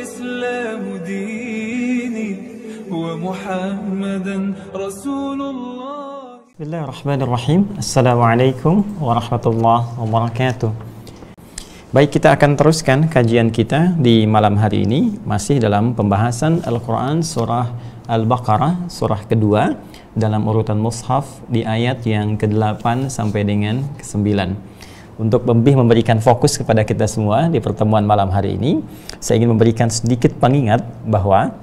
الإسلام ديني ومحمدا رسول الله. Bismillahirrahmanirrahim. Assalamualaikum warahmatullahi wabarakatuh. Baik, kita akan teruskan kajian kita di malam hari ini, masih dalam pembahasan Al-Quran surah Al-Baqarah, surah kedua dalam urutan mushaf di ayat yang ke-8 sampai dengan ke-9. Untuk lebih memberikan fokus kepada kita semua di pertemuan malam hari ini, saya ingin memberikan sedikit pengingat bahwa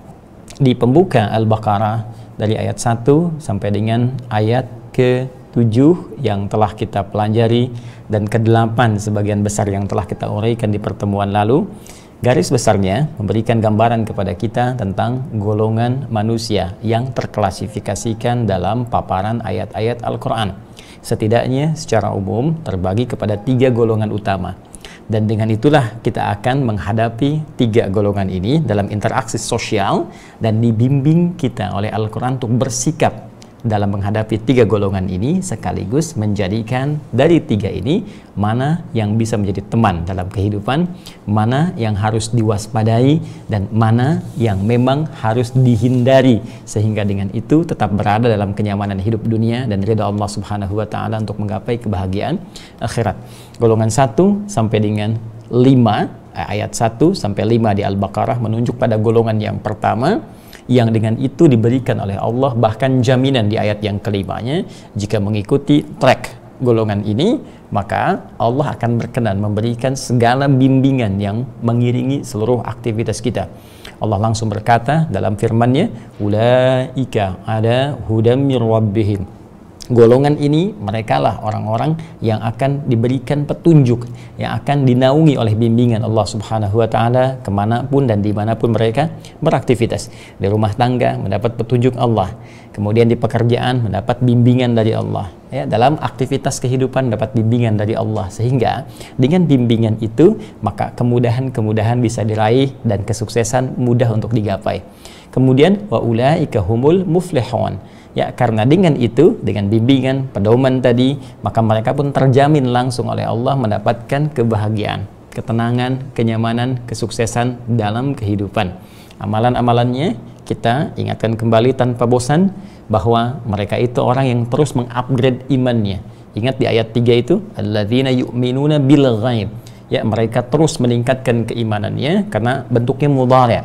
di pembuka Al-Baqarah dari ayat 1 sampai dengan ayat ke-7 yang telah kita pelajari dan ke-8 sebagian besar yang telah kita uraikan di pertemuan lalu, garis besarnya memberikan gambaran kepada kita tentang golongan manusia yang terklasifikasikan dalam paparan ayat-ayat Al-Quran. Setidaknya secara umum terbagi kepada 3 golongan utama. Dan dengan itulah kita akan menghadapi 3 golongan ini dalam interaksi sosial dan dibimbing kita oleh Al-Quran untuk bersikap dalam menghadapi 3 golongan ini, sekaligus menjadikan dari 3 ini mana yang bisa menjadi teman dalam kehidupan, mana yang harus diwaspadai, dan mana yang memang harus dihindari, sehingga dengan itu tetap berada dalam kenyamanan hidup dunia dan ridha Allah Subhanahu wa Ta'ala untuk menggapai kebahagiaan akhirat. Golongan 1 sampai dengan 5, ayat 1 sampai 5 di Al-Baqarah menunjuk pada golongan yang pertama, yang dengan itu diberikan oleh Allah bahkan jaminan di ayat yang kelimanya, jika mengikuti track golongan ini maka Allah akan berkenan memberikan segala bimbingan yang mengiringi seluruh aktivitas kita. Allah langsung berkata dalam firman-Nya, ulaika ala hudam mir rabbihim. Golongan ini merekalah orang-orang yang akan diberikan petunjuk, yang akan dinaungi oleh bimbingan Allah Subhanahu wa Ta'ala kemanapun dan dimanapun mereka beraktivitas. Di rumah tangga mendapat petunjuk Allah, kemudian di pekerjaan mendapat bimbingan dari Allah, ya, dalam aktivitas kehidupan dapat bimbingan dari Allah, sehingga dengan bimbingan itu maka kemudahan-kemudahan bisa diraih dan kesuksesan mudah untuk digapai. Kemudian wa ulaika humul muflihun. Ya, karena dengan itu, dengan bimbingan, pedoman tadi, maka mereka pun terjamin langsung oleh Allah mendapatkan kebahagiaan, ketenangan, kenyamanan, kesuksesan dalam kehidupan. Amalan-amalannya kita ingatkan kembali tanpa bosan bahwa mereka itu orang yang terus mengupgrade imannya. Ingat di ayat 3 itu, alladzina yu'minuna bil ghaib. Ya, mereka terus meningkatkan keimanannya karena bentuknya mudhari'.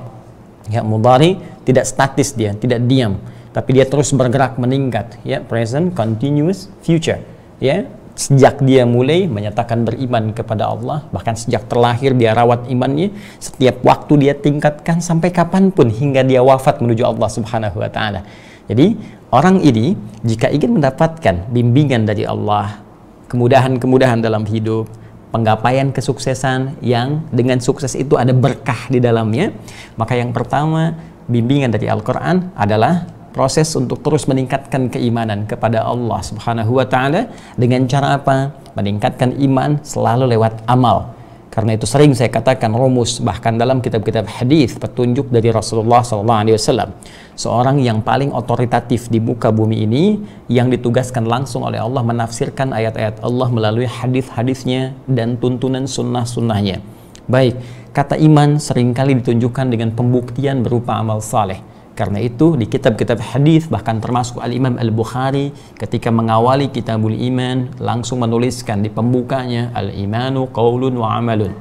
Ya, mudhari' tidak statis, dia tidak diam, tapi dia terus bergerak meningkat, ya, present continuous future, ya, sejak dia mulai menyatakan beriman kepada Allah, bahkan sejak terlahir dia rawat imannya, setiap waktu dia tingkatkan sampai kapanpun hingga dia wafat menuju Allah Subhanahu wa Ta'ala. Jadi orang ini jika ingin mendapatkan bimbingan dari Allah, kemudahan-kemudahan dalam hidup, penggapaian kesuksesan yang dengan sukses itu ada berkah di dalamnya, maka yang pertama bimbingan dari Al-Quran adalah proses untuk terus meningkatkan keimanan kepada Allah Subhanahu wa Ta'ala. Dengan cara apa? Meningkatkan iman selalu lewat amal. Karena itu sering saya katakan rumus, bahkan dalam kitab-kitab hadis, petunjuk dari Rasulullah SAW, seorang yang paling otoritatif di muka bumi ini, yang ditugaskan langsung oleh Allah menafsirkan ayat-ayat Allah melalui hadis-hadisnya dan tuntunan sunnah-sunnahnya. Baik, kata iman seringkali ditunjukkan dengan pembuktian berupa amal saleh. Karena itu di kitab-kitab hadis, bahkan termasuk Al-Imam Al-Bukhari ketika mengawali Kitabul Iman langsung menuliskan di pembukanya, al-imanu qaulun wa amalun,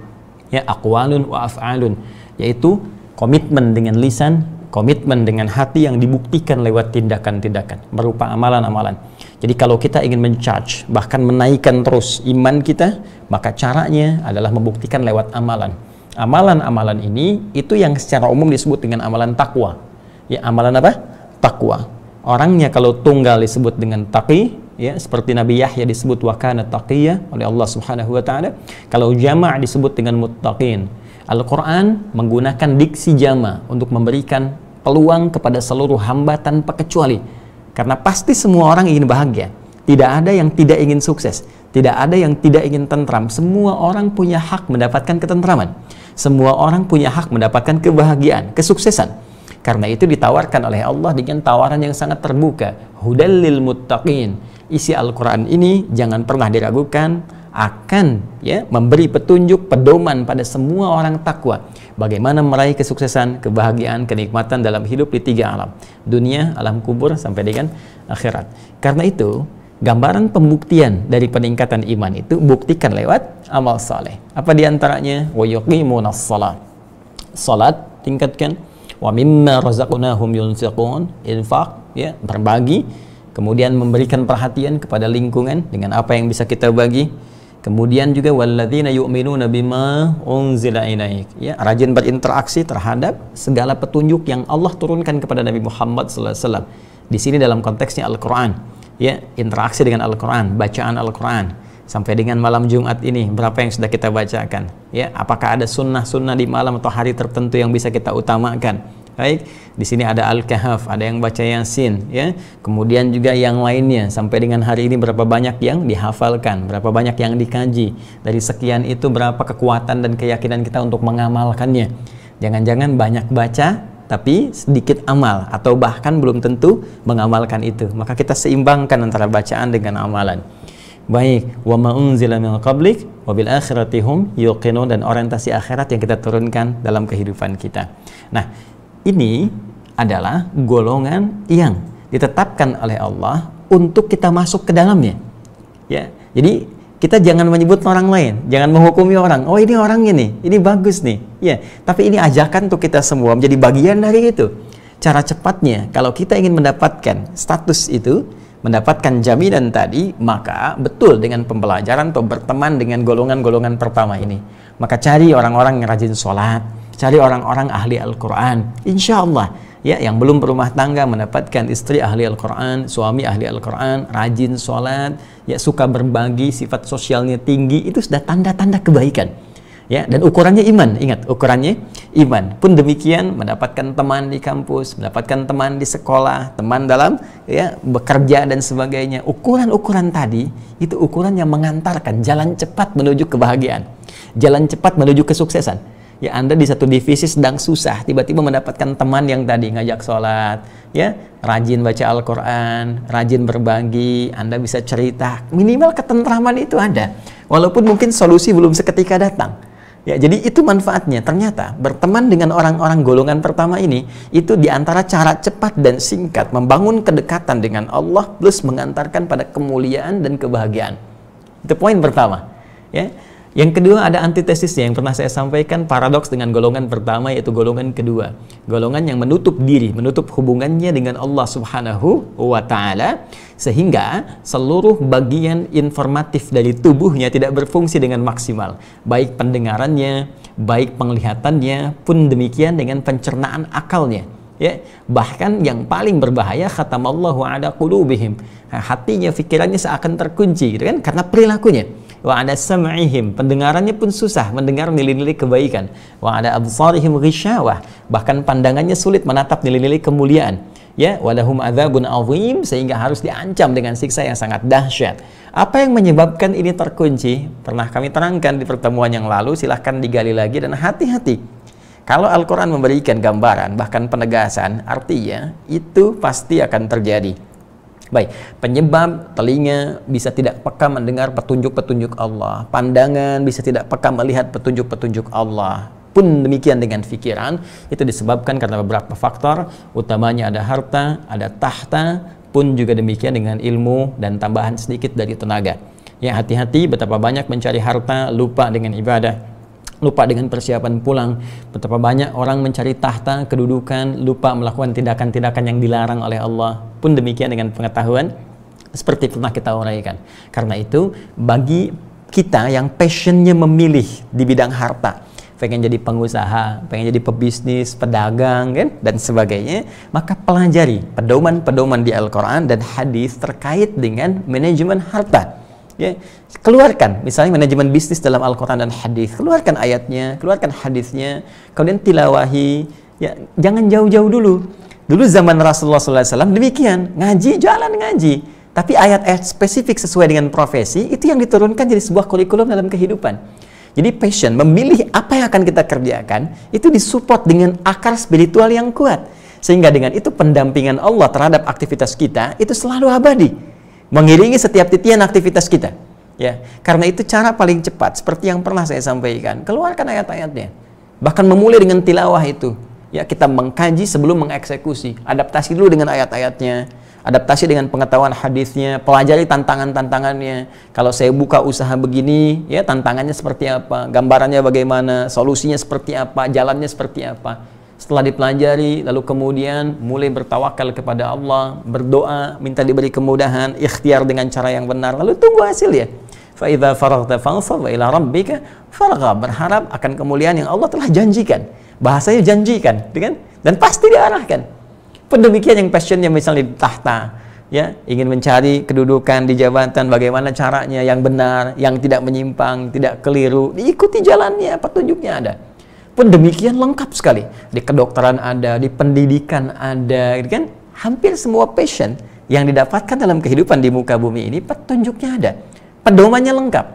ya, aqwalun wa af'alun, yaitu komitmen dengan lisan, komitmen dengan hati yang dibuktikan lewat tindakan-tindakan berupa amalan-amalan. Jadi kalau kita ingin mencharge, bahkan menaikkan terus iman kita, maka caranya adalah membuktikan lewat amalan. Amalan-amalan ini itu yang secara umum disebut dengan amalan takwa. Ya, amalan apa? Takwa. Orangnya kalau tunggal disebut dengan taqi, ya, seperti Nabi Yahya disebut wa kana taqiyya oleh Allah Subhanahu wa Ta'ala. Kalau jama' disebut dengan muttaqin. Al-Quran menggunakan diksi jama' untuk memberikan peluang kepada seluruh hamba tanpa kecuali. Karena pasti semua orang ingin bahagia. Tidak ada yang tidak ingin sukses. Tidak ada yang tidak ingin tentram. Semua orang punya hak mendapatkan ketentraman. Semua orang punya hak mendapatkan kebahagiaan, kesuksesan. Karena itu ditawarkan oleh Allah dengan tawaran yang sangat terbuka. Hudal lil muttaqin. Isi Al-Quran ini jangan pernah diragukan, akan memberi petunjuk, pedoman pada semua orang takwa bagaimana meraih kesuksesan, kebahagiaan, kenikmatan dalam hidup di 3 alam, dunia, alam kubur, sampai dengan akhirat. Karena itu gambaran pembuktian dari peningkatan iman itu buktikan lewat amal saleh. Apa diantaranya? Wa yuqimunas shalah, salat tingkatkan. Wa mimma razaqnahum yunfiqun, infak, berbagi, kemudian memberikan perhatian kepada lingkungan dengan apa yang bisa kita bagi. Kemudian juga walladzina yu'minuna bima unzila ilaik, rajin berinteraksi terhadap segala petunjuk yang Allah turunkan kepada Nabi Muhammad SAW. Di sini dalam konteksnya Al-Qur'an, interaksi dengan Al-Qur'an, bacaan Al-Qur'an. Sampai dengan malam Jumat ini berapa yang sudah kita bacakan? Apakah ada sunnah-sunnah di malam atau hari tertentu yang bisa kita utamakan? Baik, di sini ada Al-Kahf, ada yang baca Yasin, kemudian juga yang lainnya. Sampai dengan hari ini berapa banyak yang dihafalkan, berapa banyak yang dikaji. Dari sekian itu berapa kekuatan dan keyakinan kita untuk mengamalkannya. Jangan-jangan banyak baca tapi sedikit amal, atau bahkan belum tentu mengamalkan itu. Maka kita seimbangkan antara bacaan dengan amalan. Baik, wa ma unzila min qablik wa bil akhirati hum yuqinun, dan orientasi akhirat yang kita turunkan dalam kehidupan kita. Nah, ini adalah golongan yang ditetapkan oleh Allah untuk kita masuk ke dalamnya. Jadi kita jangan menyebut orang lain, jangan menghukumi orang. Oh, ini orangnya nih, ini bagus nih. Tapi ini ajakan untuk kita semua menjadi bagian dari itu. Cara cepatnya, kalau kita ingin mendapatkan status itu, mendapatkan jaminan tadi, maka betul dengan pembelajaran atau berteman dengan golongan-golongan pertama ini. Maka cari orang-orang yang rajin sholat, cari orang-orang ahli Al-Quran. Insya Allah, yang belum berumah tangga mendapatkan istri ahli Al-Quran, suami ahli Al-Quran, rajin sholat, suka berbagi, sifat sosialnya tinggi, itu sudah tanda-tanda kebaikan. Dan ukurannya iman, ingat, ukurannya iman. Pun demikian, mendapatkan teman di kampus, mendapatkan teman di sekolah, teman dalam bekerja dan sebagainya. Ukuran-ukuran tadi itu ukuran yang mengantarkan jalan cepat menuju kebahagiaan, jalan cepat menuju kesuksesan. Anda di satu divisi sedang susah, tiba-tiba mendapatkan teman yang tadi ngajak sholat, rajin baca Al-Quran, rajin berbagi, Anda bisa cerita, minimal ketentraman itu ada, walaupun mungkin solusi belum seketika datang. Jadi itu manfaatnya. Ternyata berteman dengan orang-orang golongan pertama ini, itu diantara cara cepat dan singkat membangun kedekatan dengan Allah plus mengantarkan pada kemuliaan dan kebahagiaan. Itu poin pertama. Yang kedua, ada antitesisnya yang pernah saya sampaikan, paradoks dengan golongan pertama, yaitu golongan kedua. Golongan yang menutup diri, menutup hubungannya dengan Allah Subhanahu wa Ta'ala, sehingga seluruh bagian informatif dari tubuhnya tidak berfungsi dengan maksimal. Baik pendengarannya, baik penglihatannya, pun demikian dengan pencernaan akalnya. Bahkan yang paling berbahaya, khatamallahu ala qulubihim, hatinya, pikirannya seakan terkunci, gitu kan? Karena perilakunya. Wa ada sam'ihim, pendengarannya pun susah mendengar nilai-nilai kebaikan. Wa ada absarihim ghisyawah, bahkan pandangannya sulit menatap nilai-nilai kemuliaan. Walahum adzabun azim, sehingga harus diancam dengan siksa yang sangat dahsyat. Apa yang menyebabkan ini terkunci? Pernah kami terangkan di pertemuan yang lalu, silahkan digali lagi dan hati-hati. Kalau Al-Quran memberikan gambaran, bahkan penegasan, artinya itu pasti akan terjadi. Baik, penyebab telinga bisa tidak peka mendengar petunjuk-petunjuk Allah, pandangan bisa tidak peka melihat petunjuk-petunjuk Allah, pun demikian dengan pikiran, itu disebabkan karena beberapa faktor, utamanya ada harta, ada tahta, pun juga demikian dengan ilmu dan tambahan sedikit dari tenaga. Hati-hati, betapa banyak mencari harta, lupa dengan ibadah, lupa dengan persiapan pulang. Betapa banyak orang mencari tahta, kedudukan, lupa melakukan tindakan-tindakan yang dilarang oleh Allah. Pun demikian dengan pengetahuan, seperti pernah kita uraikan. Karena itu, bagi kita yang passionnya memilih di bidang harta, pengen jadi pengusaha, pengen jadi pebisnis, pedagang, kan, dan sebagainya, maka pelajari pedoman-pedoman di Al-Quran dan hadis terkait dengan manajemen harta. Keluarkan misalnya manajemen bisnis dalam Al-Quran dan hadis, keluarkan ayatnya, keluarkan hadisnya, kemudian tilawahi. Jangan jauh-jauh dulu. Dulu zaman Rasulullah SAW demikian, ngaji, jalan ngaji, tapi ayat-ayat spesifik sesuai dengan profesi itu yang diturunkan jadi sebuah kurikulum dalam kehidupan. Jadi passion, memilih apa yang akan kita kerjakan, itu disupport dengan akar spiritual yang kuat, sehingga dengan itu pendampingan Allah terhadap aktivitas kita itu selalu abadi, mengiringi setiap titian aktivitas kita. Ya, karena itu cara paling cepat seperti yang pernah saya sampaikan, keluarkan ayat-ayatnya. Bahkan memulai dengan tilawah itu. Ya, kita mengkaji sebelum mengeksekusi. Adaptasi dulu dengan ayat-ayatnya, adaptasi dengan pengetahuan hadisnya, pelajari tantangan-tantangannya. Kalau saya buka usaha begini, ya tantangannya seperti apa, gambarannya bagaimana, solusinya seperti apa, jalannya seperti apa. Setelah dipelajari, lalu kemudian mulai bertawakal kepada Allah, berdoa, minta diberi kemudahan, ikhtiar dengan cara yang benar, lalu tunggu hasilnya. Fa idza faraghta fansab wa ila rabbika farghab, berharap akan kemuliaan yang Allah telah janjikan. Bahasanya janjikan, kan? Dan pasti diarahkan. Pun demikian yang passionnya misalnya di tahta, ya, ingin mencari kedudukan di jabatan, bagaimana caranya yang benar, yang tidak menyimpang, tidak keliru, diikuti jalannya, petunjuknya ada. Pun demikian lengkap sekali. Di kedokteran ada, di pendidikan ada, kan? Hampir semua passion yang didapatkan dalam kehidupan di muka bumi ini petunjuknya ada. Pedomannya lengkap.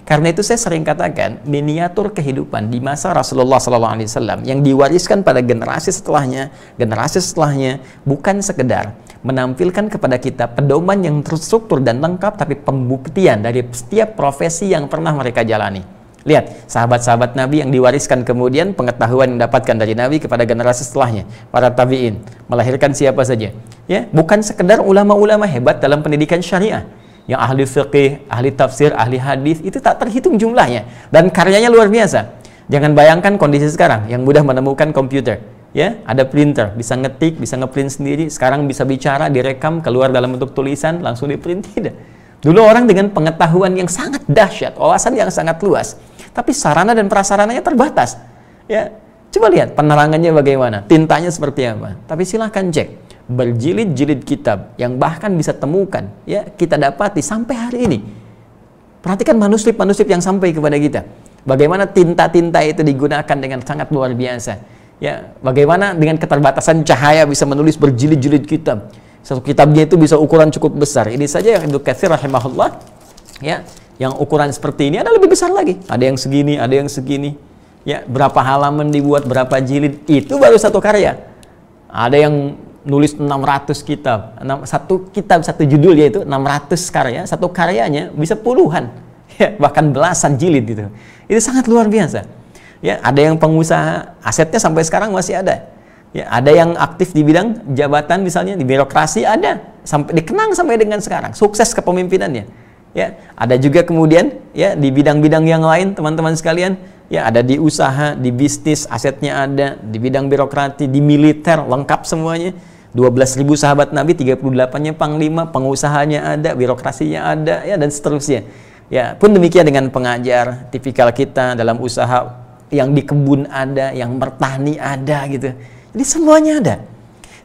Karena itu saya sering katakan, miniatur kehidupan di masa Rasulullah SAW yang diwariskan pada generasi setelahnya bukan sekedar menampilkan kepada kita pedoman yang terstruktur dan lengkap, tapi pembuktian dari setiap profesi yang pernah mereka jalani. Lihat, sahabat-sahabat Nabi yang diwariskan kemudian pengetahuan yang didapatkan dari Nabi kepada generasi setelahnya, para tabi'in, melahirkan siapa saja. Ya, bukan sekedar ulama-ulama hebat dalam pendidikan syariah. Yang ahli fiqih, ahli tafsir, ahli hadis itu tak terhitung jumlahnya dan karyanya luar biasa. Jangan bayangkan kondisi sekarang yang mudah menemukan komputer, ya, ada printer, bisa ngetik, bisa ngeprint sendiri, sekarang bisa bicara, direkam, keluar dalam bentuk tulisan, langsung diprint. Tidak. Dulu orang dengan pengetahuan yang sangat dahsyat, wawasan yang sangat luas, tapi sarana dan prasarananya terbatas. Ya, coba lihat penerangannya bagaimana, tintanya seperti apa. Tapi silahkan cek. Berjilid-jilid kitab yang bahkan bisa temukan, ya, kita dapati sampai hari ini. Perhatikan manuskrip-manuskrip yang sampai kepada kita. Bagaimana tinta-tinta itu digunakan dengan sangat luar biasa. Ya, bagaimana dengan keterbatasan cahaya bisa menulis berjilid-jilid kitab. Satu kitabnya itu bisa ukuran cukup besar. Ini saja yang Ibnu Katsir rahimahullah, ya, yang ukuran seperti ini ada lebih besar lagi. Ada yang segini, ada yang segini. Ya, berapa halaman dibuat, berapa jilid, itu baru satu karya. Ada yang nulis 600 kitab, satu kitab, satu judul yaitu 600 karya, satu karyanya bisa puluhan, ya, bahkan belasan jilid gitu. Itu sangat luar biasa. Ya, ada yang pengusaha, asetnya sampai sekarang masih ada. Ya, ada yang aktif di bidang jabatan misalnya di birokrasi ada, sampai dikenang sampai dengan sekarang, sukses kepemimpinannya. Ya, ada juga kemudian ya di bidang-bidang yang lain teman-teman sekalian. Ya, ada di usaha, di bisnis, asetnya ada, di bidang birokrasi, di militer, lengkap semuanya. 12.000 sahabat Nabi, 38-nya panglima, pengusahanya ada, birokrasinya ada, ya, dan seterusnya. Ya, pun demikian dengan pengajar, tipikal kita dalam usaha yang di kebun ada, yang bertani ada gitu. Jadi semuanya ada.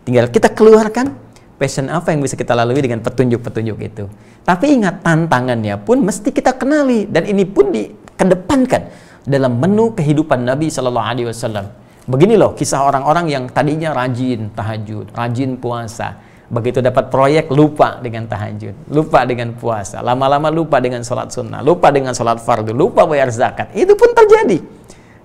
Tinggal kita keluarkan passion apa yang bisa kita lalui dengan petunjuk-petunjuk itu. Tapi ingat, tantangannya pun mesti kita kenali, dan ini pun dikedepankan dalam menu kehidupan Nabi Shallallahu Alaihi Wasallam. Begini loh kisah orang-orang yang tadinya rajin tahajud, rajin puasa. Begitu dapat proyek lupa dengan tahajud, lupa dengan puasa, lama-lama lupa dengan sholat sunnah, lupa dengan sholat fardu, lupa bayar zakat. Itu pun terjadi.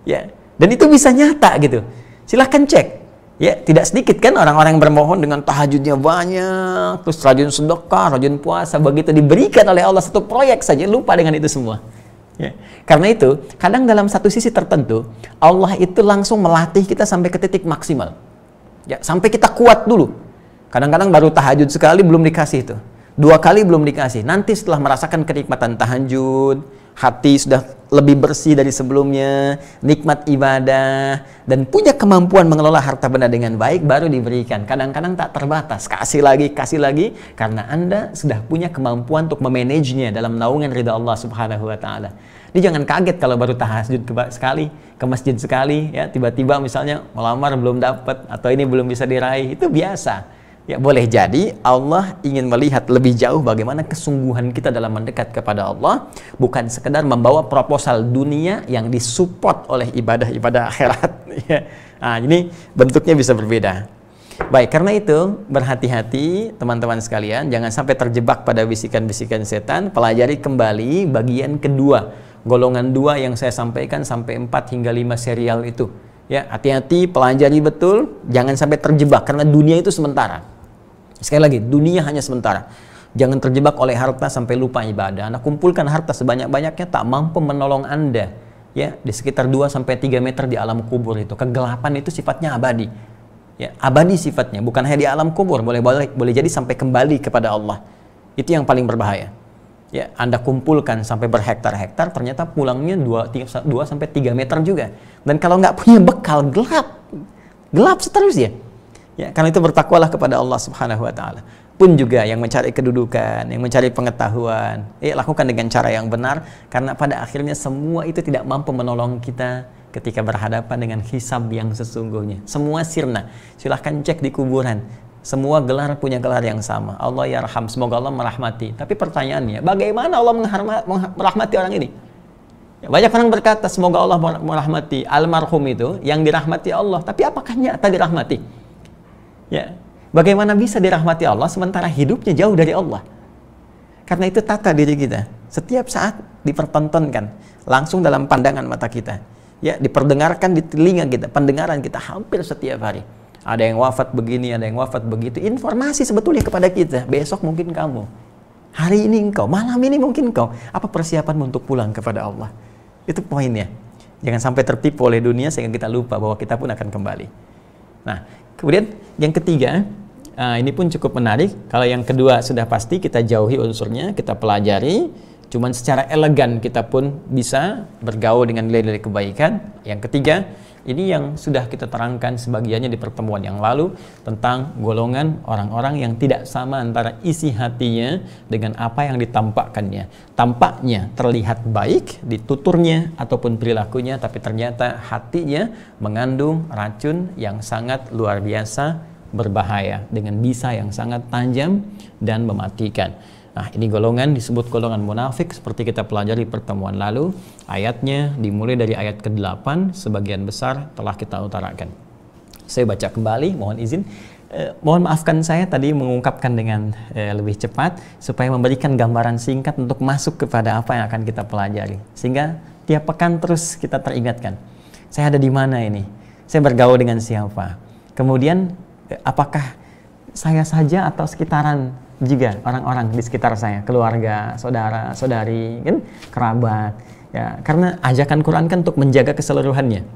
Ya, dan itu bisa nyata gitu. Silahkan cek. Ya, tidak sedikit kan orang-orang yang bermohon dengan tahajudnya banyak, terus rajin sedekah, rajin puasa, begitu diberikan oleh Allah satu proyek saja lupa dengan itu semua. Ya. Karena itu, kadang dalam satu sisi tertentu, Allah itu langsung melatih kita sampai ke titik maksimal. Ya, sampai kita kuat dulu. Kadang-kadang baru tahajud sekali belum dikasih itu. 2 kali belum dikasih. Nanti setelah merasakan kenikmatan tahajud, hati sudah lebih bersih dari sebelumnya, nikmat ibadah, dan punya kemampuan mengelola harta benda dengan baik, baru diberikan. Kadang-kadang tak terbatas, kasih lagi, karena Anda sudah punya kemampuan untuk memanagenya dalam naungan ridha Allah Subhanahu wa Ta'ala. Jadi jangan kaget kalau baru tahajud sekali, ke masjid sekali, ya, tiba-tiba misalnya melamar belum dapat, atau ini belum bisa diraih, itu biasa. Ya, boleh jadi Allah ingin melihat lebih jauh bagaimana kesungguhan kita dalam mendekat kepada Allah, bukan sekedar membawa proposal dunia yang disupport oleh ibadah-ibadah akhirat. Ya. Nah, ini bentuknya bisa berbeda. Baik, karena itu berhati-hati teman-teman sekalian, jangan sampai terjebak pada bisikan-bisikan setan. Pelajari kembali bagian kedua, golongan 2 yang saya sampaikan sampai 4 hingga 5 serial itu. Ya, hati-hati, pelajari betul, jangan sampai terjebak karena dunia itu sementara. Sekali lagi, dunia hanya sementara. Jangan terjebak oleh harta sampai lupa ibadah. Anda kumpulkan harta sebanyak-banyaknya tak mampu menolong Anda. Ya, di sekitar 2-3 meter di alam kubur itu. Kegelapan itu sifatnya abadi. Ya, abadi sifatnya, bukan hanya di alam kubur, boleh jadi sampai kembali kepada Allah. Itu yang paling berbahaya. Ya, Anda kumpulkan sampai berhektar-hektar, ternyata pulangnya 2-3 meter juga. Dan kalau nggak punya bekal, gelap seterusnya. Ya, karena itu bertakwalah kepada Allah Subhanahu wa taala. Pun juga yang mencari kedudukan, yang mencari pengetahuan, lakukan dengan cara yang benar, karena pada akhirnya semua itu tidak mampu menolong kita ketika berhadapan dengan hisab yang sesungguhnya. Semua sirna. Silahkan cek di kuburan. Semua gelar punya gelar yang sama. Allah yarham, semoga Allah merahmati. Tapi pertanyaannya, bagaimana Allah merahmati orang ini? Ya, banyak orang berkata, semoga Allah merahmati almarhum itu, yang dirahmati Allah. Tapi apakah nyata dirahmati? Ya. Bagaimana bisa dirahmati Allah sementara hidupnya jauh dari Allah? Karena itu tata diri kita. Setiap saat dipertontonkan langsung dalam pandangan mata kita. Ya, diperdengarkan di telinga kita, pendengaran kita hampir setiap hari. Ada yang wafat begini, ada yang wafat begitu. Informasi sebetulnya kepada kita. Besok mungkin kamu. Hari ini engkau, malam ini mungkin engkau. Apa persiapanmu untuk pulang kepada Allah? Itu poinnya. Jangan sampai tertipu oleh dunia sehingga kita lupa bahwa kita pun akan kembali. Nah, kemudian yang ketiga, ini pun cukup menarik. Kalau yang kedua sudah pasti kita jauhi unsurnya, kita pelajari. Cuman secara elegan kita pun bisa bergaul dengan nilai-nilai kebaikan. Yang ketiga, ini yang sudah kita terangkan sebagiannya di pertemuan yang lalu tentang golongan orang-orang yang tidak sama antara isi hatinya dengan apa yang ditampakkannya. Tampaknya terlihat baik di tuturnya ataupun perilakunya, tapi ternyata hatinya mengandung racun yang sangat luar biasa, berbahaya dengan bisa yang sangat tajam dan mematikan. Nah, ini golongan disebut golongan munafik seperti kita pelajari pertemuan lalu. Ayatnya dimulai dari ayat ke-8, sebagian besar telah kita utarakan. Saya baca kembali, mohon izin. Mohon maafkan saya tadi mengungkapkan dengan lebih cepat supaya memberikan gambaran singkat untuk masuk kepada apa yang akan kita pelajari. Sehingga tiap pekan terus kita teringatkan. Saya ada di mana ini? Saya bergaul dengan siapa? Kemudian apakah saya saja atau sekitaran juga orang-orang di sekitar saya, keluarga, saudara, saudari, kan, kerabat. Ya, karena ajakan Quran kan untuk menjaga keseluruhannya.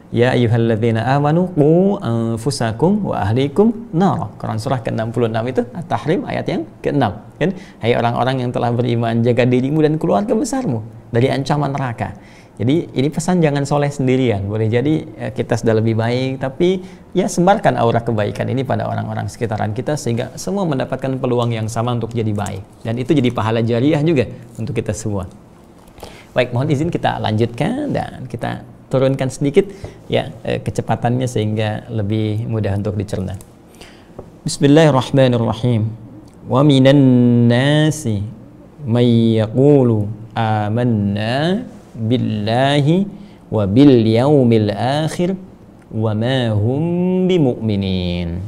Ya ayyuhalladzina amanu qu anfusakum wa ahlikum nar. Quran surah ke-66 itu At-Tahrim ayat yang ke-6. Kan? Hai orang-orang yang telah beriman, jaga dirimu dan keluarga besarmu dari ancaman neraka. Jadi ini pesan jangan soleh sendirian. Boleh jadi kita sudah lebih baik, tapi ya sebarkan aura kebaikan ini pada orang-orang sekitaran kita sehingga semua mendapatkan peluang yang sama untuk jadi baik. Dan itu jadi pahala jariah juga untuk kita semua. Baik, mohon izin kita lanjutkan dan kita turunkan sedikit ya kecepatannya sehingga lebih mudah untuk dicerna. Bismillahirrahmanirrahim. Wa minan nasi may yaqulu amanna billahi wa bil yaumil akhir wa ma hum bimu'minin.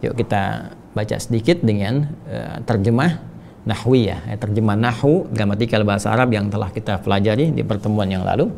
Yuk kita baca sedikit dengan terjemah nahwiyah, terjemah nahwu gramatikal bahasa Arab yang telah kita pelajari di pertemuan yang lalu.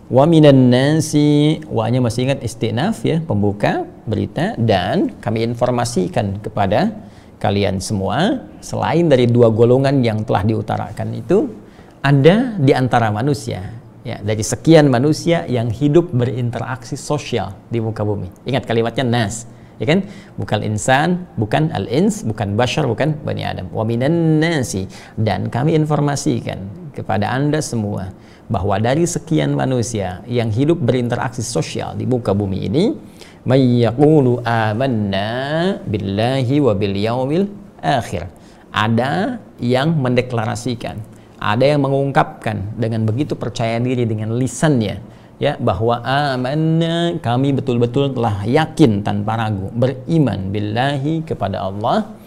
Wa minan nasi, wa-nya masih ingat istinaf ya, pembuka berita, dan kami informasikan kepada kalian semua selain dari dua golongan yang telah diutarakan itu, ada di antara manusia, ya, dari sekian manusia yang hidup berinteraksi sosial di muka bumi. Ingat kalimatnya nas, ya kan? Bukan insan, bukan al-ins, bukan bashar, bukan bani Adam. Wa minan nasi, dan kami informasikan kepada Anda semua bahwa dari sekian manusia yang hidup berinteraksi sosial di muka bumi ini, may yaqulu amanna billahi wa bil yaumil akhir. Ada yang mendeklarasikan, ada yang mengungkapkan dengan begitu percaya diri dengan lisannya, ya, bahwa amanna, kami betul-betul telah yakin tanpa ragu, beriman billahi kepada Allah,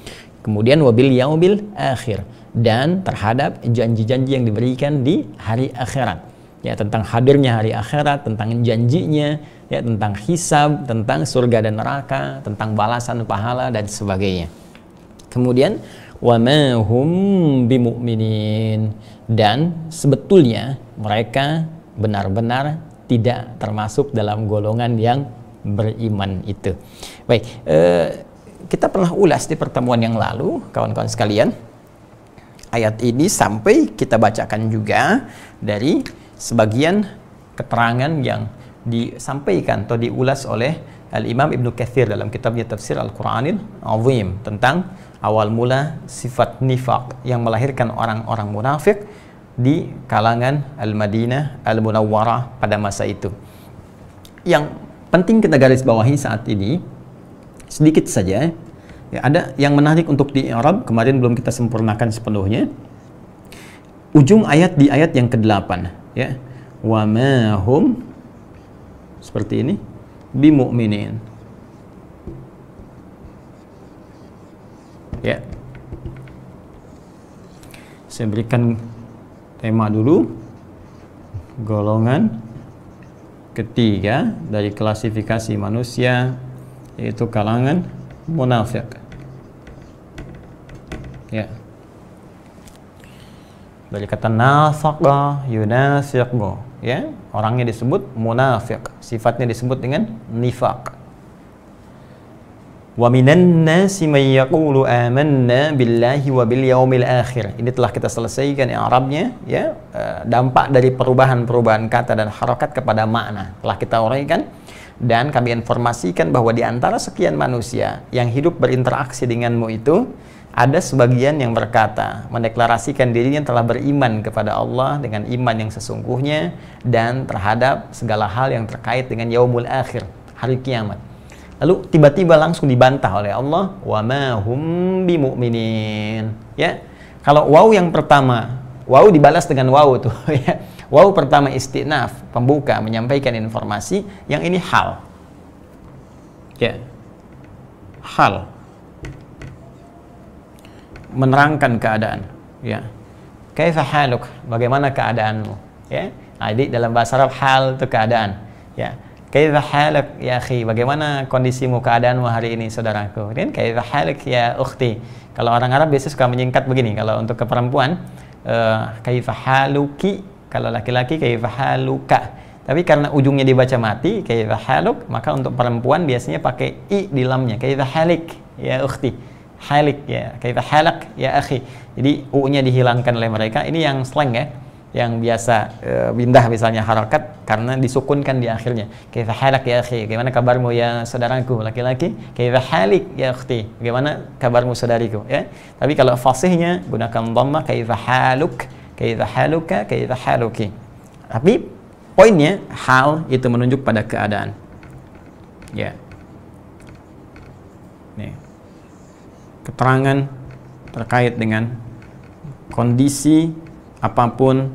kemudian wabil yaumil akhir, dan terhadap janji-janji yang diberikan di hari akhirat, ya, tentang hadirnya hari akhirat, tentang janjinya, ya, tentang hisab, tentang surga dan neraka, tentang balasan pahala dan sebagainya. Kemudian wa ma hum bimu'minin, dan sebetulnya mereka benar-benar tidak termasuk dalam golongan yang beriman itu. Baik, kita pernah ulas di pertemuan yang lalu, kawan-kawan sekalian. Ayat ini sampai kita bacakan juga dari sebagian keterangan yang disampaikan atau diulas oleh Al-Imam Ibnu Katsir dalam kitabnya Tafsir Al-Qur'anil Azim tentang awal mula sifat nifaq yang melahirkan orang-orang munafik di kalangan Al-Madinah Al-Munawwarah pada masa itu. Yang penting kita garis bawahi saat ini sedikit saja, ya, ada yang menarik untuk di i'rab, kemarin belum kita sempurnakan sepenuhnya. Ujung ayat di ayat yang ke-8, ya. Wa ma hum, seperti ini, bimu'minin. Ya. Saya berikan tema dulu. Golongan ketiga dari klasifikasi manusia yaitu kalangan munafik. Ya. Dari kata nafaqa yunafiqu, ya, orangnya disebut munafik, sifatnya disebut dengan nifaq. Wa minan nasi may yaqulu amanna billahi wa bil yaumil akhir. Ini telah kita selesaikan i'rabnya, ya, dampak dari perubahan-perubahan kata dan harakat kepada makna telah kita uraikan. Dan kami informasikan bahwa di antara sekian manusia yang hidup berinteraksi denganmu itu, ada sebagian yang berkata, mendeklarasikan dirinya telah beriman kepada Allah dengan iman yang sesungguhnya dan terhadap segala hal yang terkait dengan yaumul akhir, hari kiamat. Lalu tiba-tiba langsung dibantah oleh Allah, wa ma hum bimu'minin. Ya. Kalau waw yang pertama, waw dibalas dengan waw tuh, ya. Waw pertama istinaf, pembuka, menyampaikan informasi, yang ini hal. Ya. Hal. Menerangkan keadaan, ya. Kaifa haluk? Bagaimana keadaanmu? Ya. Nah, jadi dalam bahasa Arab hal itu keadaan, ya. Kaifa haluk ya akhi? Bagaimana kondisimu, keadaanmu hari ini, saudaraku? Dan kaifa haluk ya ukhti? Kalau orang Arab biasanya suka menyingkat begini. Kalau untuk ke perempuan, kaifa haluki. Kalau laki-laki kaifa haluka. Tapi karena ujungnya dibaca mati, kaifa haluk, maka untuk perempuan biasanya pakai i di lamnya. Kaifa halik ya ukhti. Halik ya, kaifa halak ya akhi. Jadi u-nya dihilangkan oleh mereka. Ini yang slang, ya, yang biasa pindah misalnya harakat karena disukunkan di akhirnya. Kaifa halak ya akhi, bagaimana kabarmu ya saudaraku laki-laki? Kaifa halik ya ukhti, bagaimana kabarmu saudariku, ya. Tapi kalau fasihnya gunakan dhamma, kaifa haluk, kaifa haluka, kaifa haluki. Tapi poinnya hal itu menunjuk pada keadaan. Ya. Nih. Keterangan terkait dengan kondisi apapun